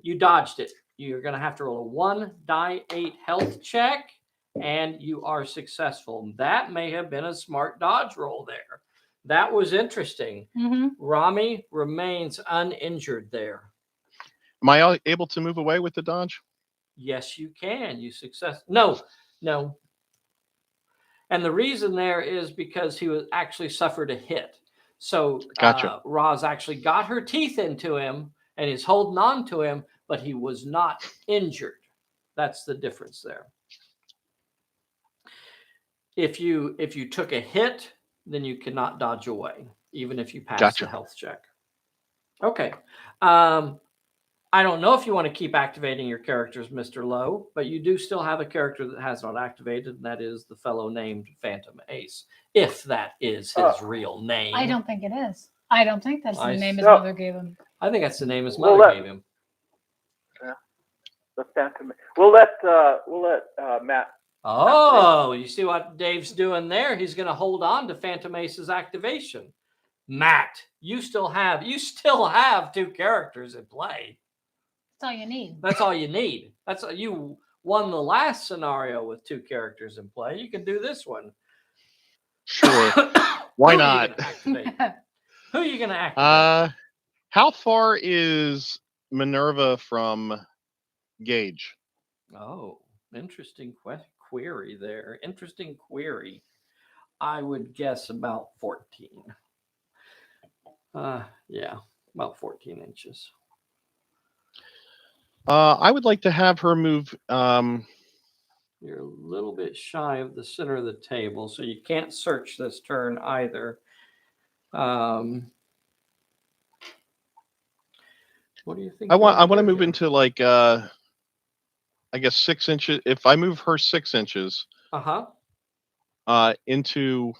You dodged it. You're going to have to roll a 1-die-8 health check, and you are successful. That may have been a smart dodge roll there. That was interesting. Mm-hmm. Rami remains uninjured there. Am I able to move away with the dodge? Yes, you can. No. And the reason there is because he was actually suffered a hit. So Gotcha. Roz actually got her teeth into him and is holding on to him, but he was not injured. That's the difference there. If you took a hit, then you cannot dodge away, even if you pass the health check. Okay. I don't know if you want to keep activating your characters, Mr. Lowe, but you do still have a character that has not activated, and that is the fellow named Phantom Ace, if that is his real name. I don't think it is. I don't think that's the I name his No. mother gave him. I think that's the name his Well, mother gave him. The Phantom. We'll let Matt. Oh, you see what Dave's doing there? He's going to hold on to Phantom Ace's activation. Matt, you still have 2 characters in play. That's all you need. That's all you need. You won the last scenario with 2 characters in play. You can do this one. Sure. Why not? Who are you going to activate? How far is Minerva from Gage? Oh, interesting query there. Interesting query. I would guess about 14. Yeah, about 14 inches. I would like to have her move. You're a little bit shy of the center of the table, so you can't search this turn either. What do you think? I want to move into like I guess 6 inches. If I move her 6 inches, into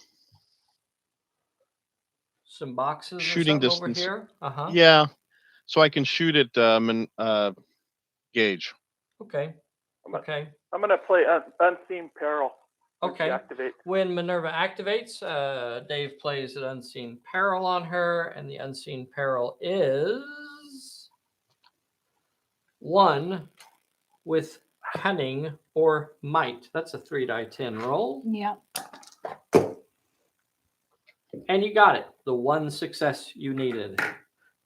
some boxes shooting or something distance over here. Yeah, so I can shoot at Gage. Okay. Okay. I'm gonna play Unseen Peril. Okay. Activate. When Minerva activates, Dave plays an Unseen Peril on her, and the Unseen Peril is 1 with Cunning or Might. That's a 3-die-10 roll. Yep. And you got it. The 1 success you needed.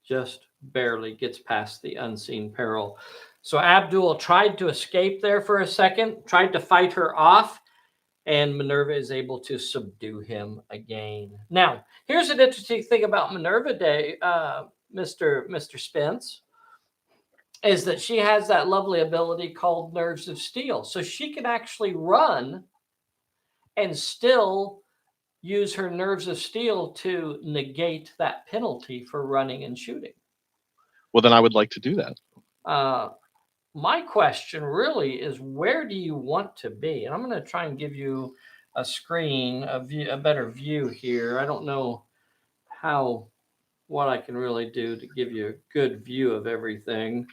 Just barely gets past the Unseen Peril. So Abdul tried to escape there for a second, tried to fight her off, and Minerva is able to subdue him again. Now, here's an interesting thing about Minerva Day, Mr. Spence, is that she has that lovely ability called Nerves of Steel. So she can actually run and still use her Nerves of Steel to negate that penalty for running and shooting. Well, then I would like to do that. My question really is, where do you want to be? And I'm going to try and give you a screen, a better view here. I don't know what I can really do to give you a good view of everything.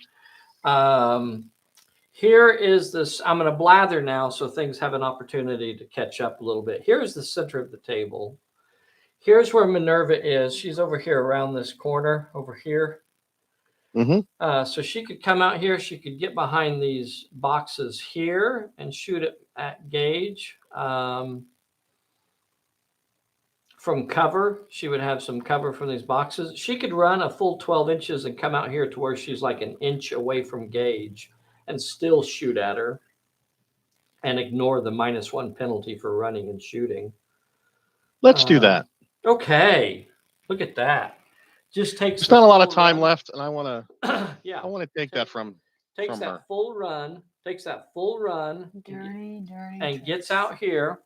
Here is this. I'm going to blather now so things have an opportunity to catch up a little bit. Here's the center of the table. Here's where Minerva is. She's over here around this corner over here. Mm-hmm. So she could come out here. She could get behind these boxes here and shoot it at Gage. From cover, she would have some cover from these boxes. She could run a full 12 inches and come out here to where she's like an inch away from Gage and still shoot at her and ignore the -1 penalty for running and shooting. Let's do that. Okay. Look at that. Just takes. There's not a lot of time left, and I want to. Yeah. I want to take that from. Takes that her. full run. Takes that full run. Dirty. And gets out here.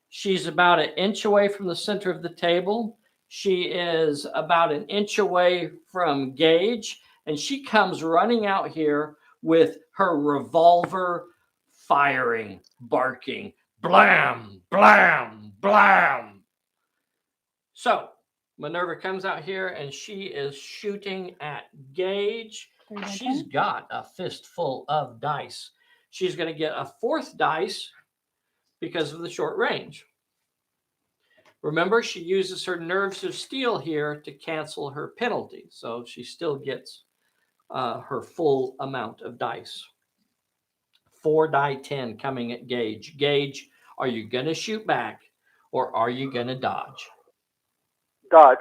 She's about an inch away from the center of the table. She is about an inch away from Gage, and she comes running out here with her revolver firing, barking, blam, blam, blam. So Minerva comes out here and she is shooting at Gage. She's got a fistful of dice. She's going to get a 4th dice because of the short range. Remember, she uses her Nerves of Steel here to cancel her penalty. So she still gets her full amount of dice. 4-die-10 coming at Gage. Gage, are you going to shoot back or are you going to dodge? Dodge.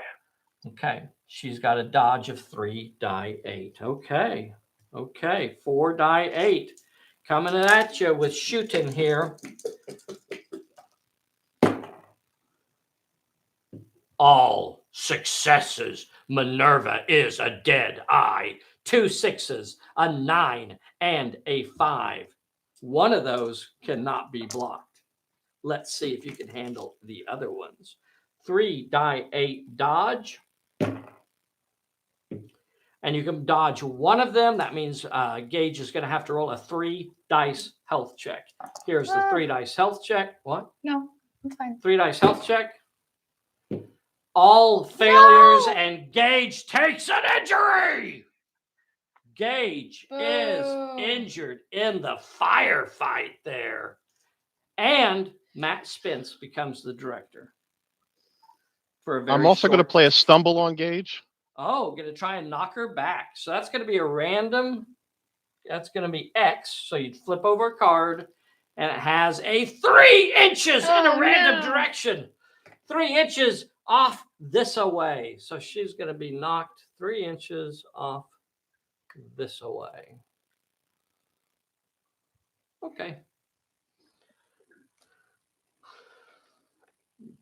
Okay. She's got a dodge of 3-die-8. Okay. 4-die-8. Coming at you with shooting here. All successes. Minerva is a dead eye. 2 6s, a 9, and a 5. One of those cannot be blocked. Let's see if you can handle the other ones. 3-die-8 dodge. And you can dodge one of them. That means Gage is going to have to roll a 3-dice health check. Here's the 3-dice health check. What? No, it's fine. 3-dice health check. All failures, and Gage takes an injury. Gage is injured in the firefight there. And Matt Spence becomes the director. I'm also going to play a stumble on Gage. Oh, going to try and knock her back. So that's going to be a random. That's going to be X. So you'd flip over a card, and it has a 3 inches in a random direction. 3 inches off this away. So she's going to be knocked 3 inches off this away. Okay.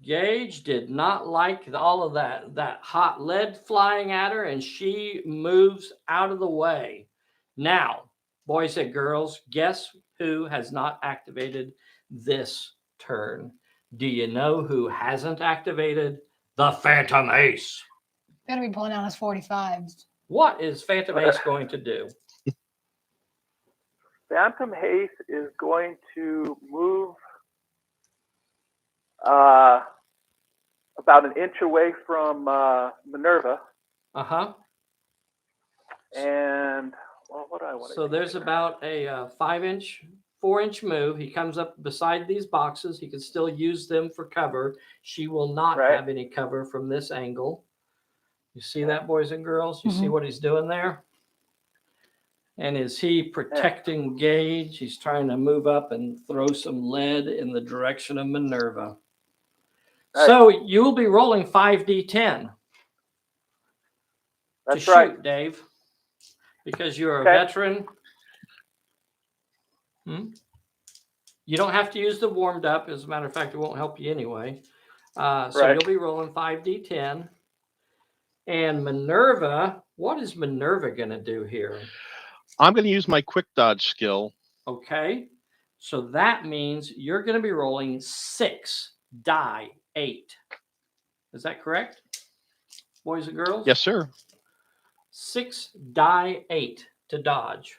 Gage did not like all of that hot lead flying at her, and she moves out of the way. Now, boys and girls, guess who has not activated this turn? Do you know who hasn't activated the Phantom Ace? Better be pulling out his 45s. What is Phantom Ace going to do? Phantom Ace is going to move about an inch away from Minerva. And well, what do I want to So there's about a 4-inch move. He comes up beside these boxes. He can still use them for cover. She will not have any cover from this angle. You see that, boys and girls? You see what he's doing there? And is he protecting Gage? He's trying to move up and throw some lead in the direction of Minerva. So you will be rolling 5d10. That's to right, shoot, Dave, because you're a veteran. You don't have to use the warmed up. As a matter of fact, it won't help you anyway. So you'll be rolling 5d10. And Minerva, what is Minerva going to do here? I'm going to use my quick dodge skill. Okay. So that means you're going to be rolling 6 die 8. Is that correct, boys and girls? Yes, sir. 6 die 8 to dodge.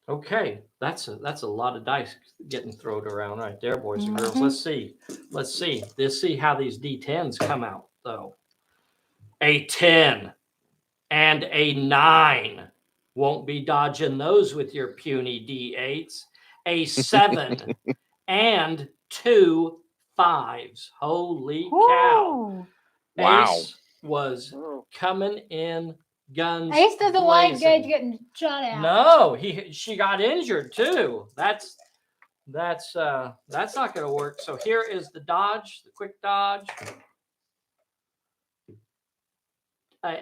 Okay, that's a lot of dice getting thrown around right there, boys and girls. Let's see. Let's see how these D10s come out, though. A 10 and a 9. Won't be dodging those with your puny D8s. A 7 and 2 5s. Holy cow. Wow. Ace was coming in guns. Ace doesn't blazing. like Gage getting shot at. No, she got injured too. That's not going to work. So here is the dodge, the quick dodge.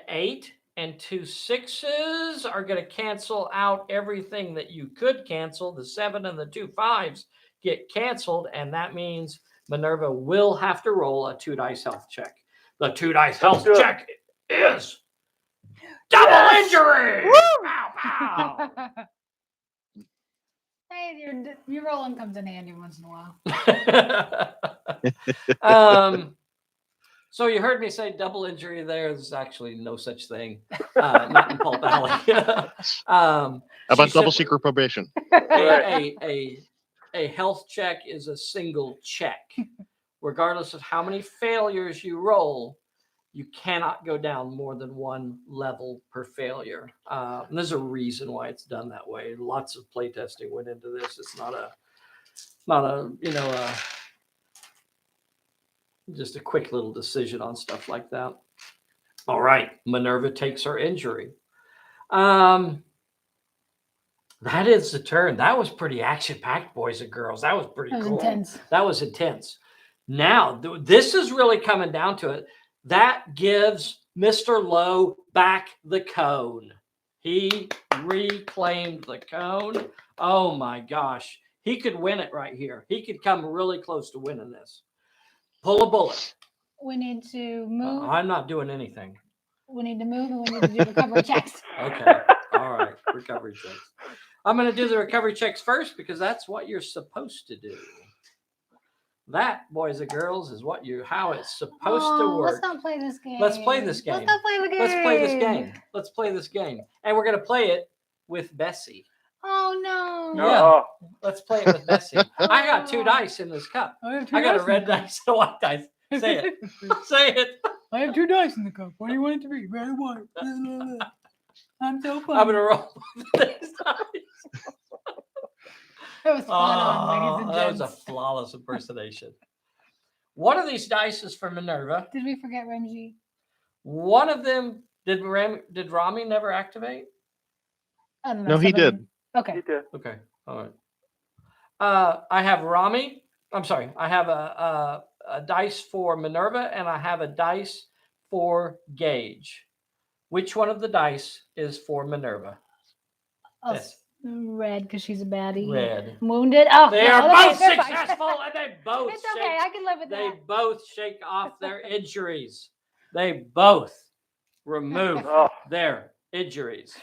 8 and 2 6s are going to cancel out everything that you could cancel. The 7 and the 2 5s get canceled, and that means Minerva will have to roll a 2 dice health check. The 2 dice health check is double injury. Pow, pow. Hey, your rolling comes in handy once in a while. So you heard me say double injury there. There's actually no such thing. Not in Pulp Alley. About double secret probation. A health check is a single check. Regardless of how many failures you roll, you cannot go down more than 1 level per failure. And there's a reason why it's done that way. Lots of playtesting went into this. It's not a just a quick little decision on stuff like that. All right, Minerva takes her injury. That is the turn. That was pretty action-packed, boys and girls. That was pretty cool. Intense. That was intense. Now, this is really coming down to it. That gives Mr. Lowe back the cone. He reclaimed the cone. Oh, my gosh. He could win it right here. He could come really close to winning this. Pull a bullet. We need to move. I'm not doing anything. We need to move, and we need to do recovery checks. Okay. All right. Recovery checks. I'm going to do the recovery checks first because that's what you're supposed to do. That, boys and girls, is how it's supposed to work. Let's not play this game. Let's play this game. Let's not play the game. Let's play this game. Let's play this game. And we're going to play it with Bessie. Oh, no. Yeah. Let's play it with Bessie. I got 2 dice in this cup. I got a red dice and a white dice. Say it. Say it. I have 2 dice in the cup. What do you want it to be? Red or white? I'm so funny. I'm gonna roll these dice. That was spot on, ladies and That was a gents. flawless impersonation. One of these dice is for Minerva. Did we forget Ramji? One of them did Rami never activate? I don't know. No, he did. Okay. He did. Okay. All right. I have Rami. I'm sorry. I have a dice for Minerva and I have a dice for Gage. Which one of the dice is for Minerva? Oh, Yes. red, because she's a baddie. Red. Wounded. Oh, They no, are okay, both they're fine. successful and they both It's okay. I can live with they that. both shake off their injuries. They both remove Oh, their injuries.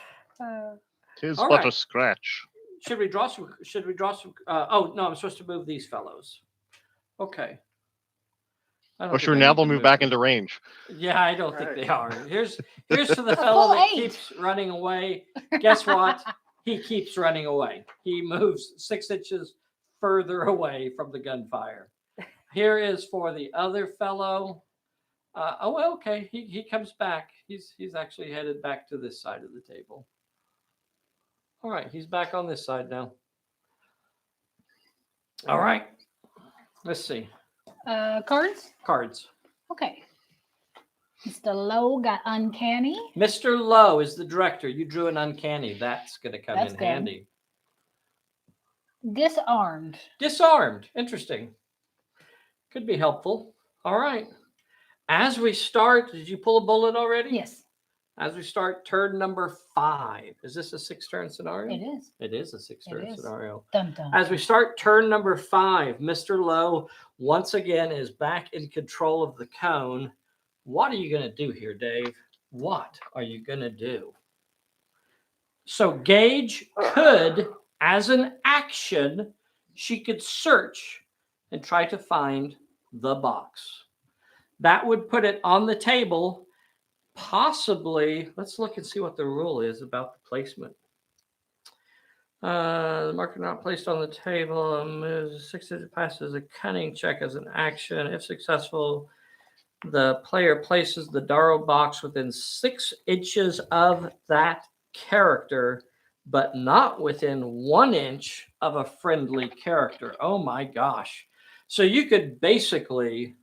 Tis All but right. a scratch. Should we draw some? Oh no, I'm supposed to move these fellows. Okay. I don't Oh, think sure. I Now need they'll to move back them. into range. Yeah, I don't think Right. they are. Here's to the A fellow full that 8. keeps running away. Guess what? He keeps running away. He moves 6 inches further away from the gunfire. Here is for the other fellow. Well, okay. He comes back. He's actually headed back to this side of the table. All right, he's back on this side now. All right. Let's see. Cards? Cards. Okay. Mr. Lowe got uncanny. Mr. Lowe is the director. You drew an uncanny. That's going to come That's in good. handy. Disarmed. Disarmed. Interesting. Could be helpful. All right. As we start, did you pull a bullet already? Yes, As we start turn number 5. Is this a 6-turn scenario? it is. It is a 6-turn is. scenario. Dun, dun. As we start turn number 5, Mr. Lowe once again is back in control of the cone. What are you going to do here, Dave? What are you going to do? So Gage could, as an action, she could search and try to find the box. That would put it on the table. Possibly, let's look and see what the rule is about the placement. The marker not placed on the table moves 6 inches passes a cunning check as an action. If successful, the player places the Darrow box within 6 inches of that character, but not within 1 inch of a friendly character. Oh my gosh. So you could basically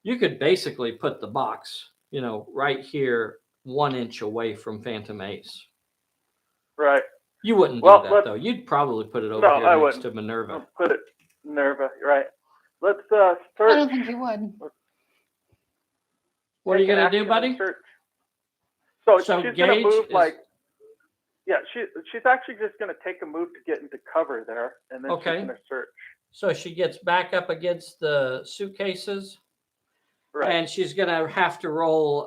put the box, right here 1 inch away from Phantom Ace. right. You wouldn't Well, do that though. You'd probably put it over No, here I next wouldn't. to Minerva. I'll put it Minerva, right. Let's I search. don't think you would. What are you Take an gonna do, action buddy? and search. So So she's gonna Gage move is- she's actually just gonna take a move to get into cover there, and then Okay. she's gonna search. So she gets back up against the suitcases, Right. and she's gonna have to roll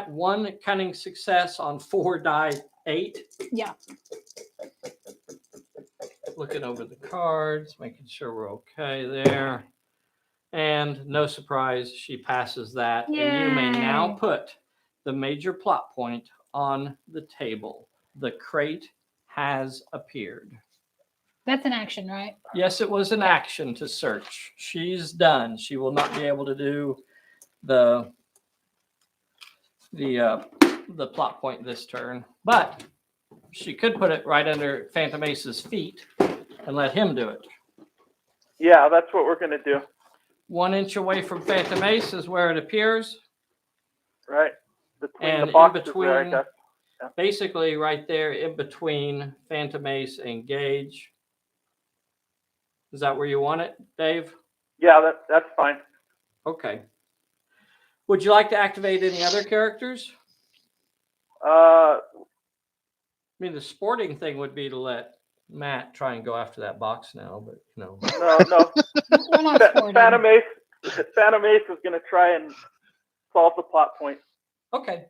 one cunning success on 4 die 8. Yeah. Looking over the cards, making sure we're okay there. And no surprise, she passes that. And you may now Yay. put the major plot point on the table. The crate has appeared. That's an action, right? Yes, it was an action to search. She's done. She will not be able to do the plot point this turn, but she could put it right under Phantom Ace's feet and let him do it. Yeah, that's what we're gonna do. 1 inch away from Phantom Ace is where it appears. Right. Between And the in boxes between- there, I guess. Basically right there in between Phantom Ace and Gage. Is that where you want it, Dave? Yeah, that's fine. Okay. Would you like to activate any other characters? Uh, I mean, the sporting thing would be to let Matt try and go after that box now, but no. We're not sporting. Phantom Ace is gonna try and solve the plot point. Okay.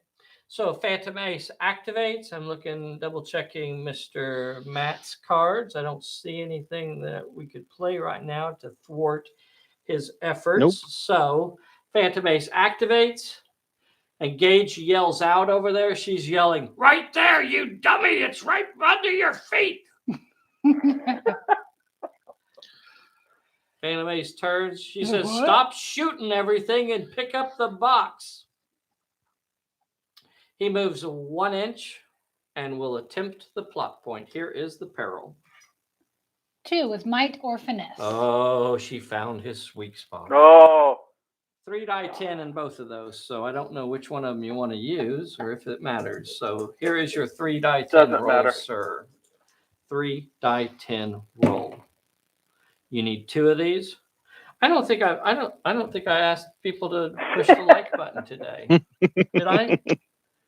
So Phantom Ace activates. I'm double checking Mr. Matt's cards. I don't see anything that we could play right now to thwart his efforts. Nope. So Phantom Ace activates. And Gage yells out over there. She's yelling, "Right there, you dummy! It's right under your feet." Phantom Ace turns. She says, What? "Stop shooting everything and pick up the box." He moves 1 inch and will attempt the plot point. Here is the peril. 2 with might or finesse. Oh, she found his weak spot. Oh, 3 die 10 in both of those, so I don't know which one of them you want to use or if it matters. So here is your 3 die 10 Doesn't roll, matter. sir. 3 die 10 roll. You need 2 of these. I don't think I asked people to push the like button today. Did I?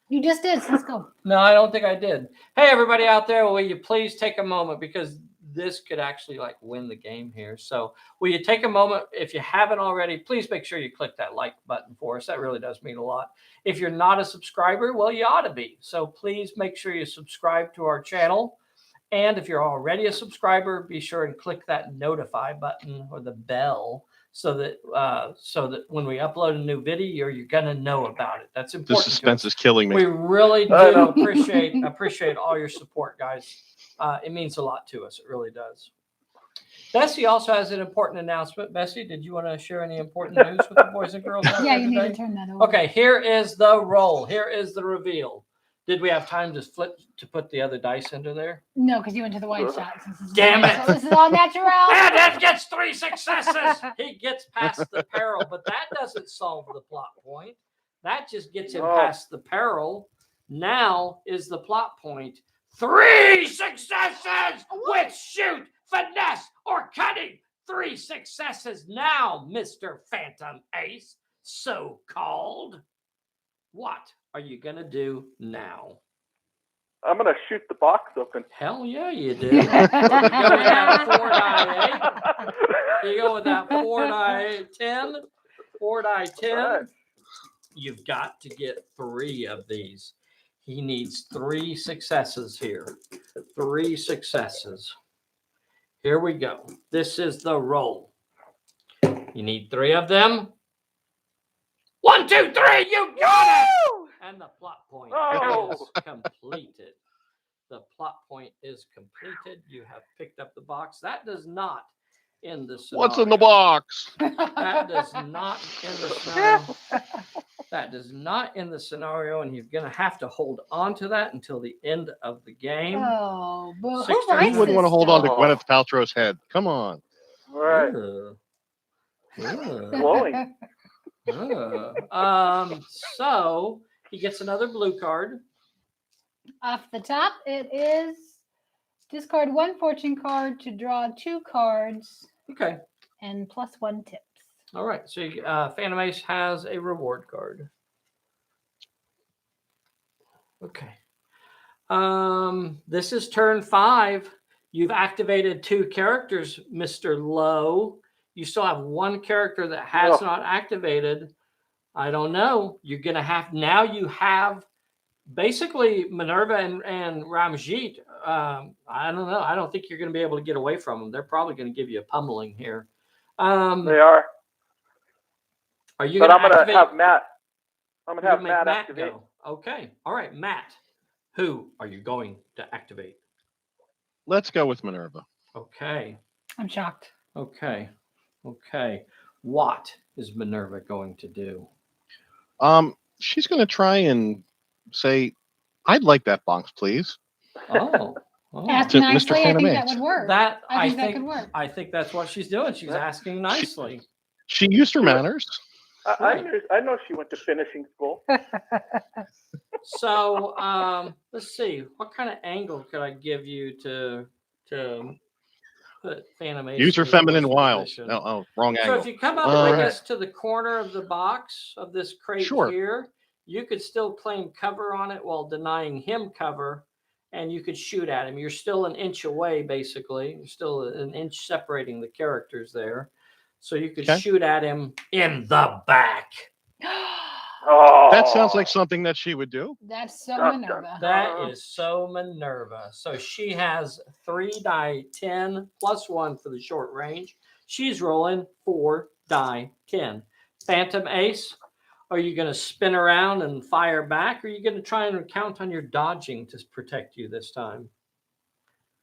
You just did. So let's go. No, I don't think I did. Hey, everybody out there, will you please take a moment, because this could actually like win the game here. So will you take a moment? If you haven't already, please make sure you click that like button for us. That really does mean a lot. If you're not a subscriber, well, you ought to be. So please make sure you subscribe to our channel. And if you're already a subscriber, be sure and click that notify button or the bell so that when we upload a new video, you're going to know about it. That's The important. suspense is killing me. We really I do know. appreciate all your support, guys. It means a lot to us. It really does. Bessie also has an important announcement. Bessie, did you want to share any important news with the boys and girls out Yeah, there you need today? to turn that over. Okay, here is the roll. Here is the reveal. Did we have time to put the other dice into there? No, because you went to the wide shot. Damn it. So this is all natural. And Ed gets 3 successes. He gets past the peril, but that doesn't solve the plot point. That just gets him No. past the peril. Now is the plot point. 3 successes with shoot, finesse, or cutting. 3 successes now, Mr. Phantom Ace, so called. What are you going to do now? I'm gonna shoot the box open. Hell yeah, you do. You go with that 4 die 8. You go with that 4 die 10. 4 die 10. Right. You've got to get 3 of these. He needs 3 successes here. 3 successes. Here we go. This is the roll. You need 3 of them. 1, 2, 3. You got it. And the plot point Oh. is completed. The plot point is completed. You have picked up the box. That does not end the scenario. What's in the box? That does not end the scenario. That does not end the scenario, and you're going to have to hold on to that until the end of the game. Oh, but 6 who turns. writes Who wouldn't want to this hold on to stuff? Gwyneth Paltrow's head? Come on. All right. Glowing. So he gets another blue card. Off the top, it is discard 1 fortune card to draw 2 cards Okay. and +1 tips. All right. So Phantom Ace has a reward card. Okay. This is turn 5. You've activated 2 characters, Mr. Lowe. You still have 1 character that has not activated. I don't know. You're going to have, now you have basically Minerva and Ramjeet. I don't know. I don't think you're going to be able to get away from them. They're probably going to give you a pummeling here. They are. Are you But going I'm to gonna have Matt. I'm gonna You're have gonna make Matt activate. go? Okay. All right, Matt. Who are you going to activate? Let's go with Minerva. Okay. I'm shocked. Okay. What is Minerva going to do? She's going to try and say, "I'd like that box, please." Oh. Ask To Mr. nicely. I Phantom think that Ace. would work. That I think that could work. I think that's what she's doing. She's asking nicely. She used her manners. I know she went to finishing school. So let's see. What kind of angle could I give you to put Phantom Ace? Use her in the feminine worst wiles. position? No, wrong So angle. if you come up, I Right. guess, to the corner of the box of this crate Sure. here, you could still claim cover on it while denying him cover, and you could shoot at him. You're still an inch away, basically. You're still an inch separating the characters there. So you could Okay. shoot at him in the back. Oh, That sounds like something that she would do. That's so Dun, dun, Minerva. That is so Minerva. So she has 3 die 10 plus 1 for the short range. She's rolling 4 die 10. Phantom Ace, are you going to spin around and fire back? Or are you going to try and count on your dodging to protect you this time?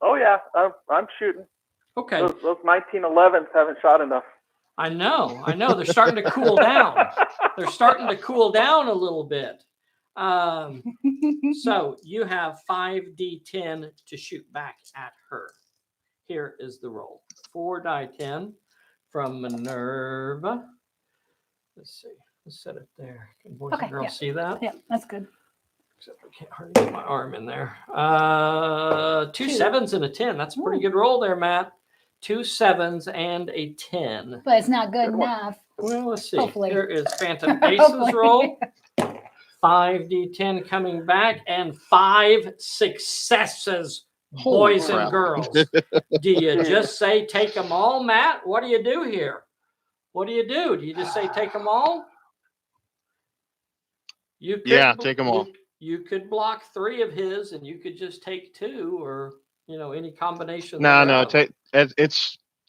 Oh yeah, I'm shooting. Okay. Those 1911s haven't shot enough. I know. They're starting to cool down. They're starting to cool down a little bit. So you have 5d10 to shoot back at her. Here is the roll. 4d10 from Minerva. Let's see. Let's set it there. Can boys and girls see that? Yeah, that's good. Except I can't hardly get my arm in there. 2 7s and a 10. That's a pretty good roll there, Matt. 2 7s and a 10. But it's not good enough. Well, let's see. Hopefully. Here is Phantom Ace's roll. 5d10 coming back and 5 successes, boys and girls. Do you just say take them all, Matt? What do you do here? What do? Do you just say take them all? You could, take them all. You could block 3 of his, and you could just take 2, or any combination. No.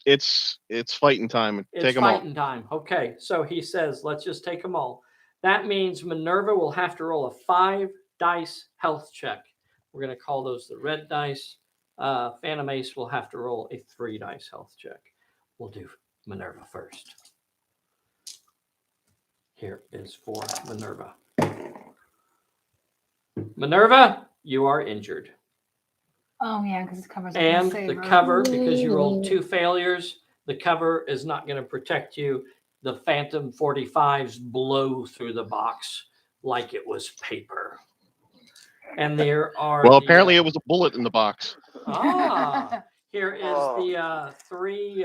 It's fighting time. Take them all. It's fighting time. Okay, so he says, let's just take them all. That means Minerva will have to roll a 5-dice health check. We're going to call those the red dice. Phantom Ace will have to roll a 3-dice health check. We'll do Minerva first. Here is for Minerva. Minerva, you are injured. Oh, yeah, because it covers. And the cover, because you rolled 2 failures, the cover is not going to protect you. The Phantom 45s blow through the box like it was paper. And there are... Well, apparently it was a bullet in the box. Here is the 3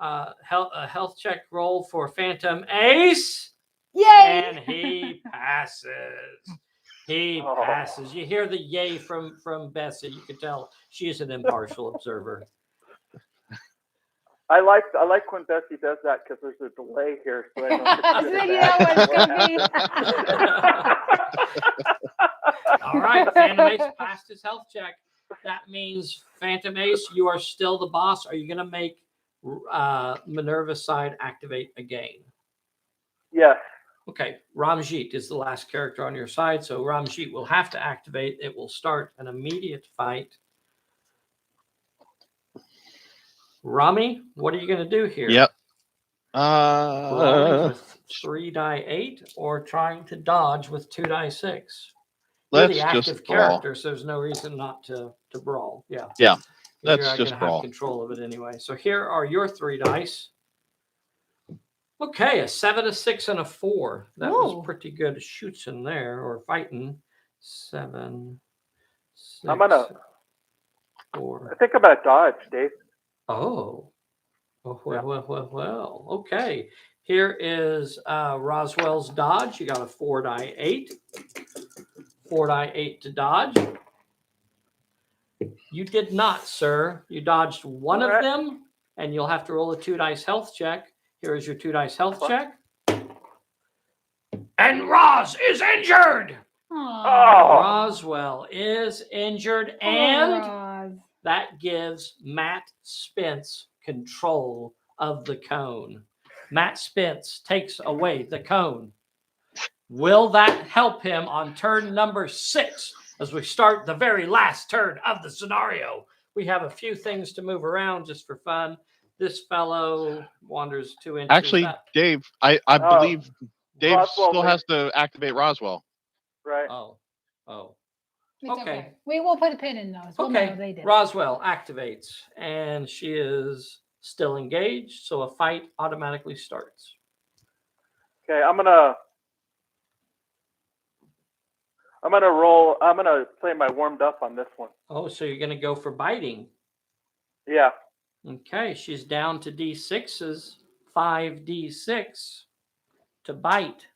health check roll for Phantom Ace. Yay! And he passes. He passes. You hear the yay from Bessie. You can tell she is an impartial observer. I like when Bessie does that because there's a delay here, so I know All right, Phantom Ace passed his health check. That means Phantom Ace, you are still the boss. Are you going to make Minerva's side activate again? Yes. Okay, Ramjeet is the last character on your side, so Ramjeet will have to activate. It will start an immediate fight. Rami, what are you going to do here? Yep. Rolling with 3d8 or trying to dodge with 2d6? You're the active character, so there's no reason not to brawl. Yeah. Yeah. Let's You're just gonna brawl. Have control of it anyway. So here are your 3 dice. Okay, a 7, a 6, and a 4. That was pretty good shoots in there, or fighting. 7, 6, I'm gonna 4. I think I'm gonna dodge, Dave. Oh, well. Okay, here is Roswell's dodge. You got a 4d8. 4d8 to dodge. You did not, sir. You dodged one of them, and you'll have to roll a 2-dice health check. Here is your 2-dice health check. And Roz is injured. Roswell is injured, and that gives Matt Spence control of the cone. Matt Spence takes away the cone. Will that help him on turn number 6 as we start the very last turn of the scenario? We have a few things to move around just for fun. This fellow wanders 2 inches. Actually, Dave, I believe Dave still has to activate Roswell. Right. Oh. It's okay. We will put a pin in those. We'll know they did. Roswell activates, and she is still engaged, so a fight automatically starts. Okay, I'm gonna roll. I'm gonna play my warmed up on this one. Oh, so you're gonna go for biting? Yeah. Okay, she's down to D6s. 5d6 to bite.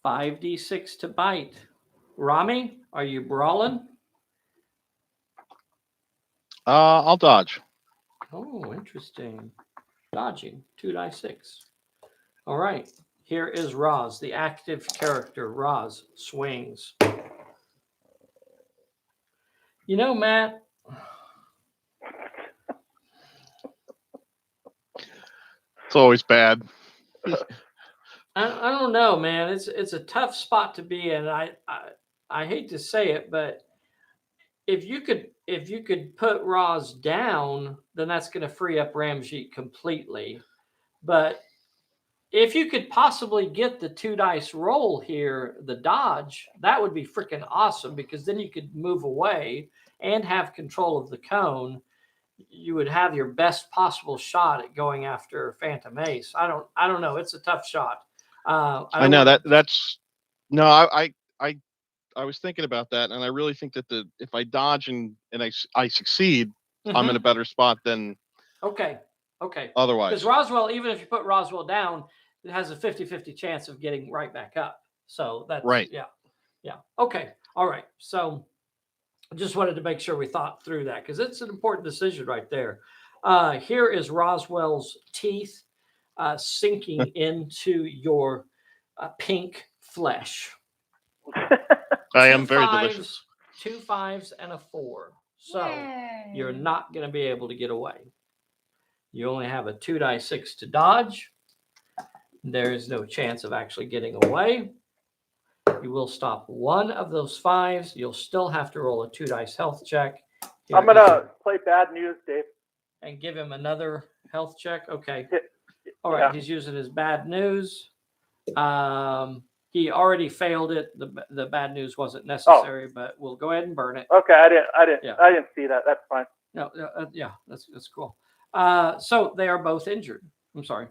5d6 to bite. Rami, are you brawling? I'll dodge. Oh, interesting. Dodging. 2d6. All right. Here is Roz, the active character. Roz swings. You know, Matt. It's always bad. I don't know, man. It's a tough spot to be in. I hate to say it, but if you could put Roz down, then that's going to free up Ramjeet completely. But if you could possibly get the 2 dice roll here, the dodge, that would be freaking awesome, because then you could move away and have control of the cone. You would have your best possible shot at going after Phantom Ace. I don't know. It's a tough shot. I know that's no. I was thinking about that, and I really think that if I dodge and I succeed, I'm in a better spot than okay. Otherwise, because Roswell, even if you put Roswell down, it has a 50-50 chance of getting right back up. So that's right. Yeah. Okay. All right. So I just wanted to make sure we thought through that, because it's an important decision right there. Here is Roswell's teeth sinking into your pink flesh. I am very delicious. 2 5s and a 4. So Yay. you're not going to be able to get away. You only have a 2 die 6 to dodge. There is no chance of actually getting away. You will stop one of those 5s. You'll still have to roll a 2 dice health check. Here I'm going to play bad news, Dave. And give him another health check. Okay. All right. Yeah. He's using his bad news. He already failed it. The bad news wasn't necessary, but we'll go ahead and burn it. Okay, I didn't see that. That's fine. No, yeah, that's cool. So they are both injured. I'm sorry.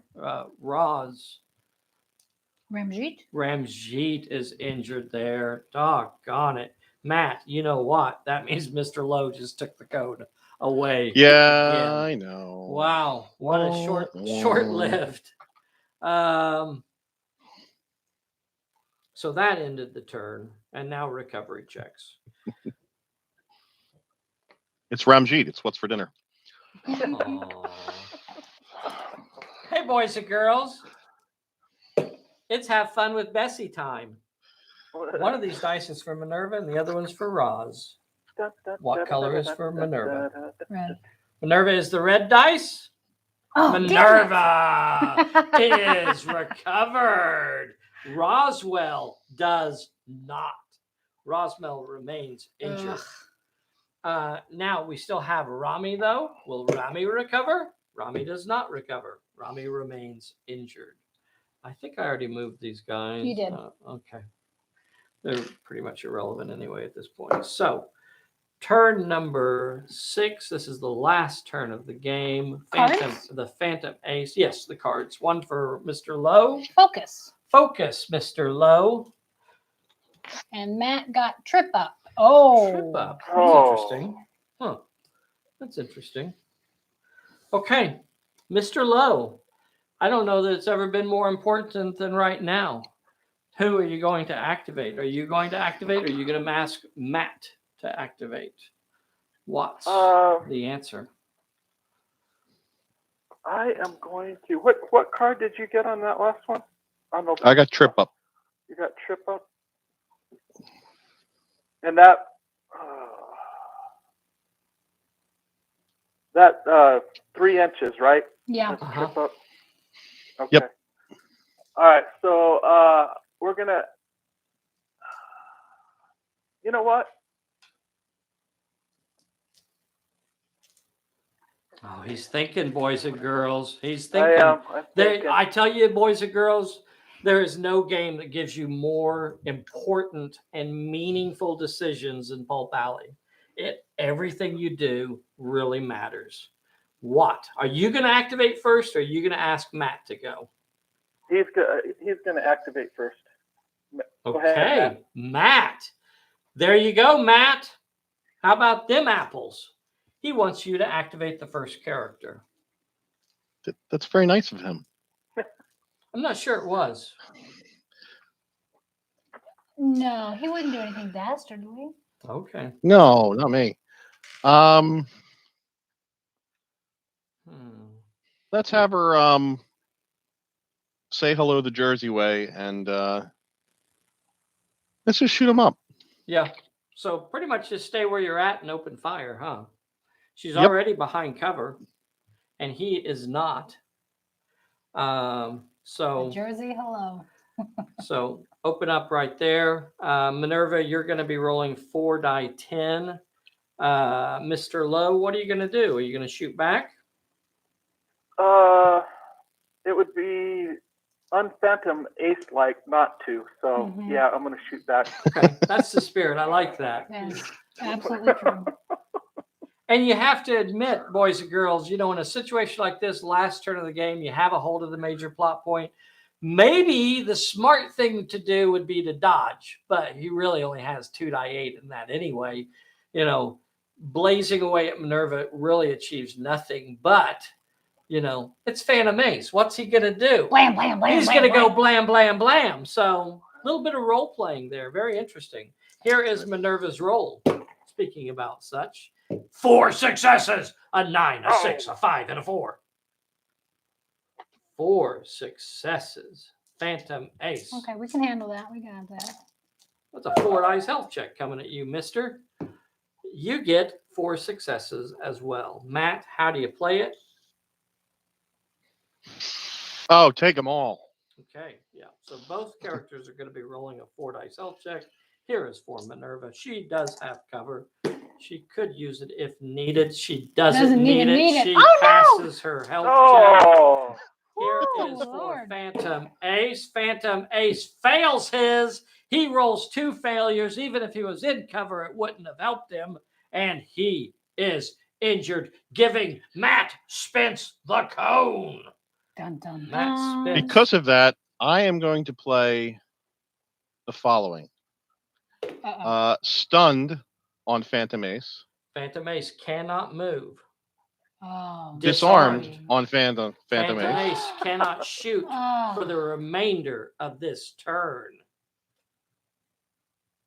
Ramjeet is injured there. Doggone it. Matt, you know what? That means Mr. Lowe just took the code away. Yeah, again. I know. Wow. What a short-lived. So that ended the turn, and now recovery checks. It's Ramjeet. It's what's for dinner. Hey, boys and girls. It's have fun with Bessie time. One of these dice is for Minerva, and the other one's for Roz. What color is for Minerva? Red. Minerva is the red dice. Oh, Minerva is recovered. Roswell does not. Roswell remains injured. Now we still have Rami, though. Will Rami recover? Rami does not recover. Rami remains injured. I think I already moved these guys. You did. Okay. They're pretty much irrelevant anyway at this point. So, turn number 6. This is the last turn of the game. The Phantom Ace. Yes, the cards. One for Mr. Lowe. Focus, Mr. Lowe. And Matt got Trip Up. Oh. Trip Up. That's interesting. Huh. That's interesting. Okay. Mr. Lowe. I don't know that it's ever been more important than right now. Who are you going to activate? Are you going to activate, or are you going to ask Matt to activate? What's the answer? I am going to. What card did you get on that last one? I got Trip Up. You got Trip Up? And that 3 inches, right? Yeah. That's Trip Up. Okay. Yep. All right. So we're gonna. You know what? Oh, he's thinking, boys and girls. He's thinking. I'm thinking. I tell you, boys and girls, there is no game that gives you more important and meaningful decisions than Pulp Alley. Everything you do really matters. What? Are you going to activate first, or are you going to ask Matt to go? He's going to activate first. Go Okay, ahead, Matt. There you go, Matt. How about them apples? He wants you to activate the first character. That's very nice of him. I'm not sure it was. No, he wouldn't do anything dastardly. Okay. No, not me. Let's have her say hello the Jersey way, and let's just shoot him up. Yeah. So pretty much just stay where you're at and open fire, huh? She's already behind cover, and he is not. So Jersey, hello. So open up right there. Minerva, you're going to be rolling 4 die 10. Mr. Lowe, what are you going to do? Are you going to shoot back? It would be unphantom ace-like not to. So yeah, I'm going to shoot back. Okay, that's the spirit. I like that. Yes, absolutely true. And you have to admit, boys and girls, in a situation like this, last turn of the game, you have a hold of the major plot point. Maybe the smart thing to do would be to dodge, but he really only has 2 die 8 in that anyway. Blazing away at Minerva really achieves nothing, but it's Phantom Ace. What's he gonna do? Blam, blam, blam. He's gonna go blam, blam, blam. So a little bit of role playing there. Very interesting. Here is Minerva's roll. Speaking about such, 4 successes, a 9, a 6, a 5, and a 4. 4 successes. Phantom Ace. Okay, we can handle that. We got that. That's a 4 dice health check coming at you, mister. You get 4 successes as well. Matt, how do you play it? Oh, take them all. Okay, yeah. So both characters are going to be rolling a 4 dice health check. Here is for Minerva. She does have cover. She could use it if needed. She doesn't need it. She passes her health check. Here is for Phantom Ace. Phantom Ace fails his. He rolls 2 failures. Even if he was in cover, it wouldn't have helped him. And he is injured, giving Matt Spence the cone. Dun, dun, Matt dun. Spence. Because of that, I am going to play the following. Stunned on Phantom Ace. Phantom Ace cannot move. Oh. Disarmed on Phantom Phantom Ace. Ace cannot shoot for the remainder of this turn.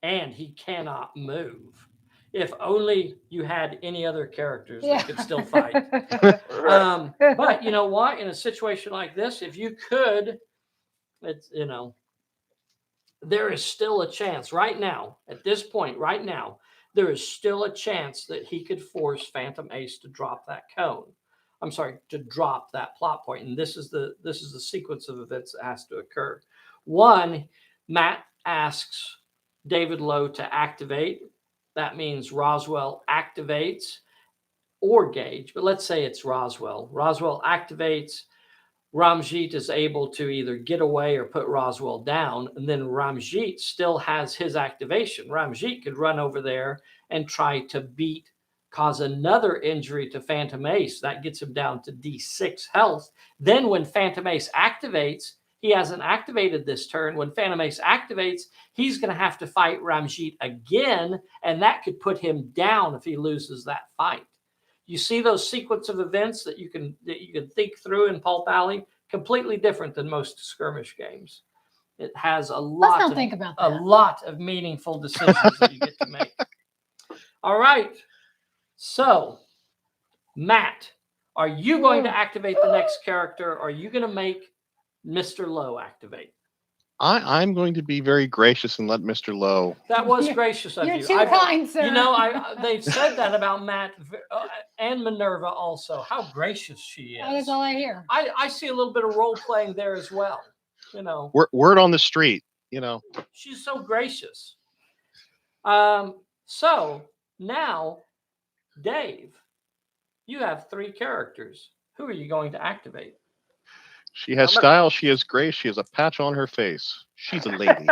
And he cannot move. If only you had any other characters that could still fight. But you know what? In a situation like this, if you could, it's there is still a chance right now, at this point, right now, there is still a chance that he could force Phantom Ace to drop that cone. I'm sorry, to drop that plot point. And this is the sequence of events that has to occur. 1, Matt asks David Lowe to activate. That means Roswell activates, or Gage, but let's say it's Roswell. Roswell activates. Ramjeet is able to either get away or put Roswell down, and then Ramjeet still has his activation. Ramjeet could run over there and try to cause another injury to Phantom Ace. That gets him down to D6 health. Then when Phantom Ace activates, he hasn't activated this turn. When Phantom Ace activates, he's going to have to fight Ramjeet again, and that could put him down if he loses that fight. You see those sequence of events that you can think through in Pulp Alley, completely different than most skirmish games. It has a lot of meaningful decisions that you get to make. All right. So, Matt, are you going to activate the next character, or are you going to make Mr. Lowe activate? I'm going to be very gracious and let Mr. Lowe. That was gracious of you. You're too kind, sir. They've said that about Matt and Minerva also. How gracious she is. That's all I hear. I see a little bit of role playing there as well. Word on the street. She's so gracious. So now, Dave, you have 3 characters. Who are you going to activate? She has style. She has grace. She has a patch on her face. She's a lady.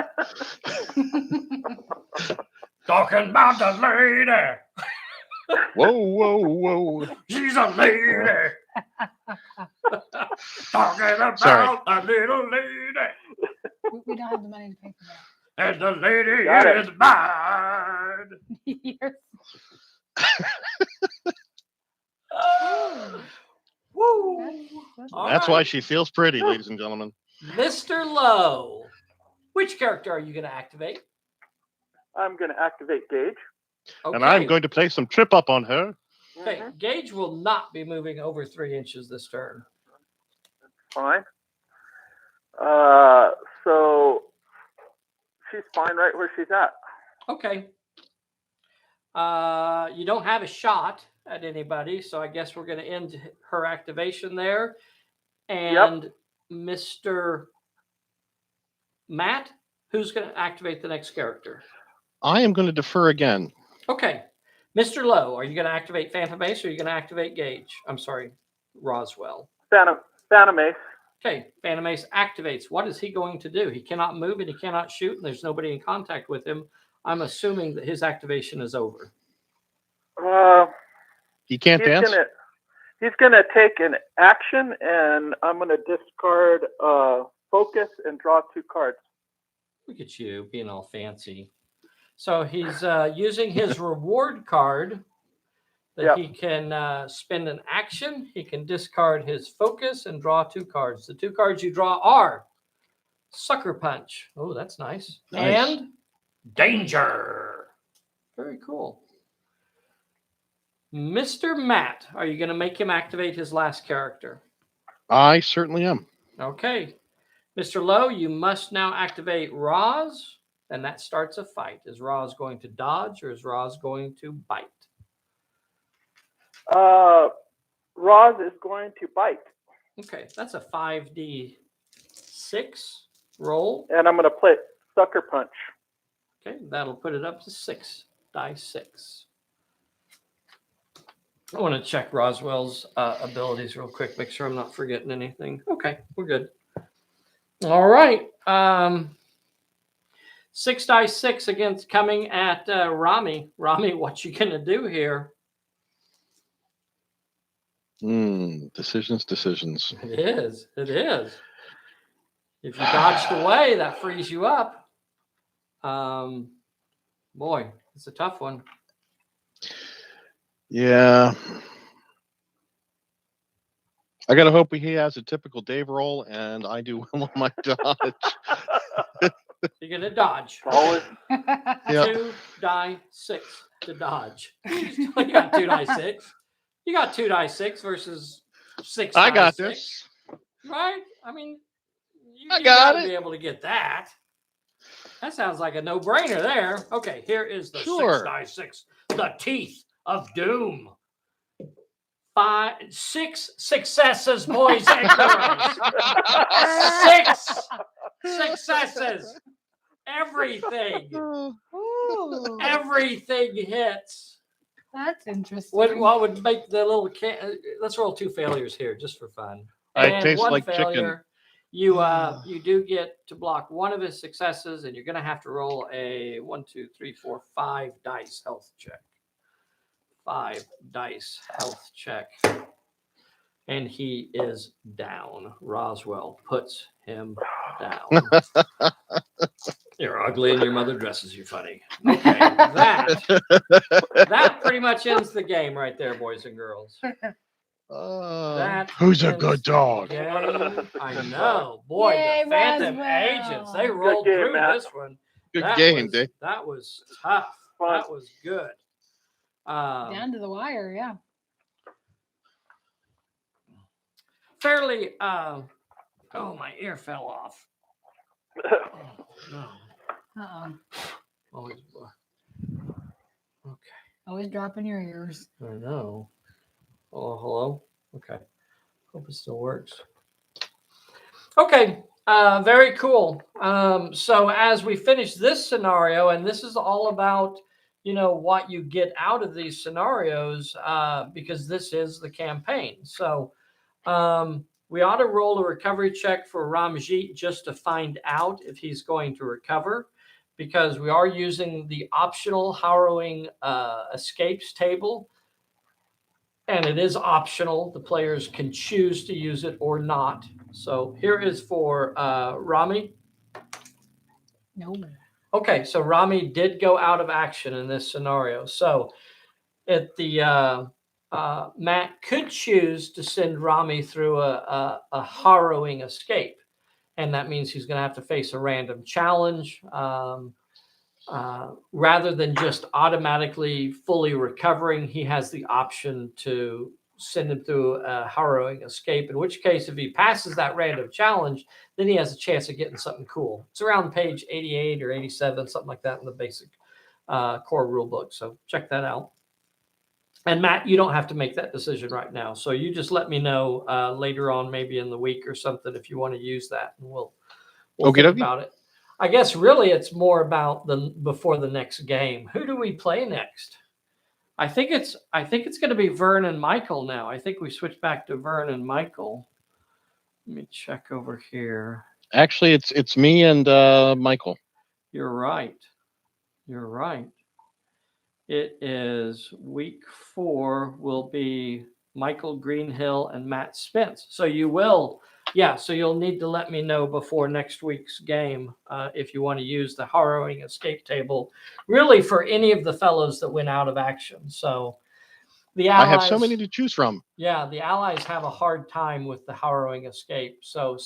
Talking about the lady. Whoa, whoa, whoa. She's a lady. Talking about a little lady. We don't have the money to pay for that. And the lady is mine. Woo. That's why she feels pretty, ladies and gentlemen. Mr. Lowe, which character are you going to activate? I'm going to activate Gage. Okay. And I'm going to play some trip up on her. Okay, Gage will not be moving over 3 inches this turn. Fine. So she's fine right where she's at. Okay. You don't have a shot at anybody, so I guess we're going to end her activation there. And Mr. Matt, who's going to activate the next character? I am going to defer again. Okay. Mr. Lowe, are you going to activate Phantom Ace or are you going to activate Gage? I'm sorry, Roswell. Phantom Ace. Okay, Phantom Ace activates. What is he going to do? He cannot move and he cannot shoot, and there's nobody in contact with him. I'm assuming that his activation is over. He can't dance? He's gonna take an action, and I'm gonna discard focus and draw 2 cards. Look at you being all fancy. So he's using his reward card that he can spend an action. He can discard his focus and draw 2 cards. The 2 cards you draw are Sucker Punch. Oh, that's nice. And Danger. Very cool. Mr. Matt, are you going to make him activate his last character? I certainly am. Okay. Mr. Lowe, you must now activate Roz, and that starts a fight. Is Roz going to dodge or is Roz going to bite? Roz is going to bite. Okay, that's a 5d6 roll. And I'm going to play Sucker Punch. Okay, that'll put it up to 6 die 6. I want to check Roswell's abilities real quick, make sure I'm not forgetting anything. Okay, we're good. All right. 6 die 6 against coming at Rami. Rami, what you going to do here? Decisions. It is. It is. If you dodged away, that frees you up. Boy, it's a tough one. Yeah. I got to hope he has a typical Dave roll, and I do well on my dodge. You're going to dodge. Always. 2 die 6 to dodge. You got 2 die 6. You got 2 die 6 versus 6 I die got 6. this. Right? I mean, I you got gotta it. be able to get that. That sounds like a no-brainer there. Okay, here is the 6 die 6. The Teeth of Doom. 6 successes, boys and girls. 6 successes. Everything. Everything hits. That's interesting. What would make the little let's roll 2 failures here just for fun. It tastes 1 like failure. chicken. You do get to block 1 of his successes, and you're going to have to roll a 1, 2, 3, 4, 5 dice health check. 5 dice health check. And he is down. Roswell puts him down. You're ugly and your mother dresses you funny. Okay, that pretty much ends the game right there, boys and girls. Who's a good dog? I know. Boy, Yay, the Phantom Roswell. Agents, they rolled through this one. Good game, Dave. That was tough. That was good. Down to the wire, yeah. Fairly, oh, my ear fell off. Oh, no. Always, okay. Always dropping your ears. I know. Oh, hello. Okay. Hope it still works. Okay. Very cool. So as we finish this scenario, and this is all about, what you get out of these scenarios, because this is the campaign. So we ought to roll a recovery check for Ramjeet just to find out if he's going to recover, because we are using the optional harrowing escapes table. And it is optional. The players can choose to use it or not. So here is for Rami. No. Okay, so Rami did go out of action in this scenario. So Matt could choose to send Rami through a harrowing escape. And that means he's going to have to face a random challenge. Rather than just automatically fully recovering, he has the option to send him through a harrowing escape, in which case, if he passes that random challenge, then he has a chance of getting something cool. It's around page 88 or 87, something like that in the basic core rule book. So check that out. And Matt, you don't have to make that decision right now. So you just let me know later on, maybe in the week or something, if you want to use that, and we'll think about it. I guess really it's more about before the next game. Who do we play next? I think it's going to be Vern and Michael now. I think we switched back to Vern and Michael. Let me check over here. Actually, it's me and Michael. You're right. You're right. It is week 4 will be Michael Greenhill and Matt Spence. So you will, so you'll need to let me know before next week's game if you want to use the harrowing escape table, really for any of the fellows that went out of action. So the Allies, I have so many to choose from. Yeah, the Allies have a hard time with the harrowing escape. So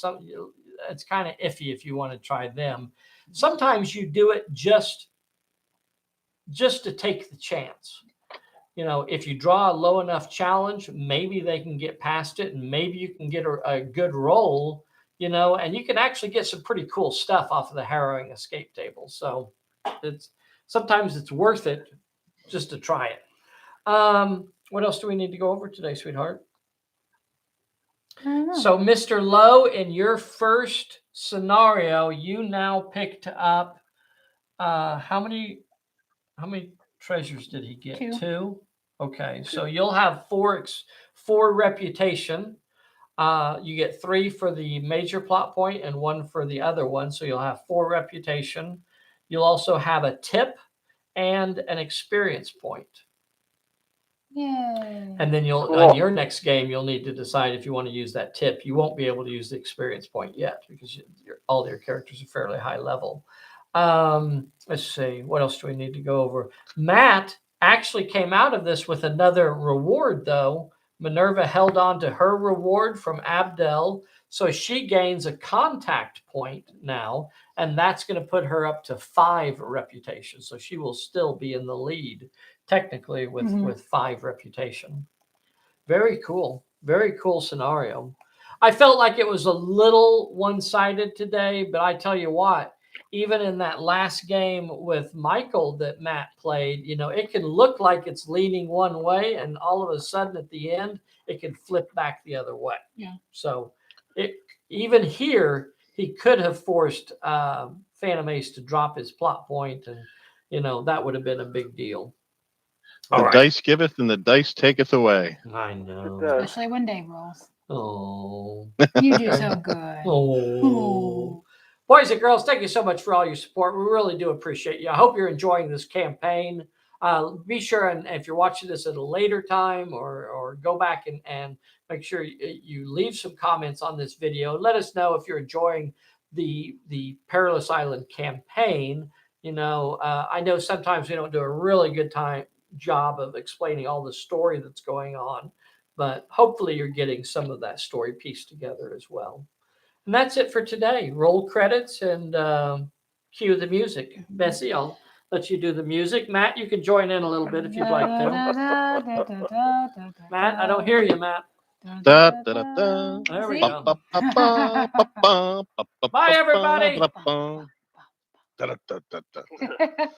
it's kind of iffy if you want to try them. Sometimes you do it just to take the chance. If you draw a low enough challenge, maybe they can get past it, and maybe you can get a good roll, and you can actually get some pretty cool stuff off of the harrowing escape table. So sometimes it's worth it just to try it. What else do we need to go over today, sweetheart? So, Mr. Lowe, in your first scenario, you now picked up how many treasures did he get? 2. Okay, so you'll have 4 reputation. You get 3 for the major plot point and 1 for the other one. So you'll have 4 reputation. You'll also have a tip and an experience point. Yay. And then on your next game, you'll need to decide if you want to use that tip. You won't be able to use the experience point yet because all your characters are fairly high level. Let's see. What else do we need to go over? Matt actually came out of this with another reward, though. Minerva held on to her reward from Abdel. So she gains a contact point now, and that's going to put her up to 5 reputation. So she will still be in the lead, technically, with 5 reputation. Very cool. Very cool scenario. I felt like it was a little one-sided today, but I tell you what, even in that last game with Michael that Matt played, it can look like it's leaning one way, and all of a sudden at the end, it can flip back the other way. Yeah. So even here, he could have forced Phantom Ace to drop his plot point, and, that would have been a big deal. The dice giveth and the dice taketh away. I know. Especially when Dave rolls. Oh. You do so good. Oh. Boys and girls, thank you so much for all your support. We really do appreciate you. I hope you're enjoying this campaign. Be sure, and if you're watching this at a later time, or go back and make sure you leave some comments on this video. Let us know if you're enjoying the Perilous Island campaign. I know sometimes we don't do a really good job of explaining all the story that's going on, but hopefully you're getting some of that story pieced together as well. And that's it for today. Roll credits and cue the music. Bessie, I'll let you do the music. Matt, you can join in a little bit if you'd like to. Matt, I don't hear you, Matt. Da, da, da, da. There we Ba, go. ba, ba, ba, ba, ba, ba, ba, Bye, everybody. ba, ba, ba. Da, da, da, da, da.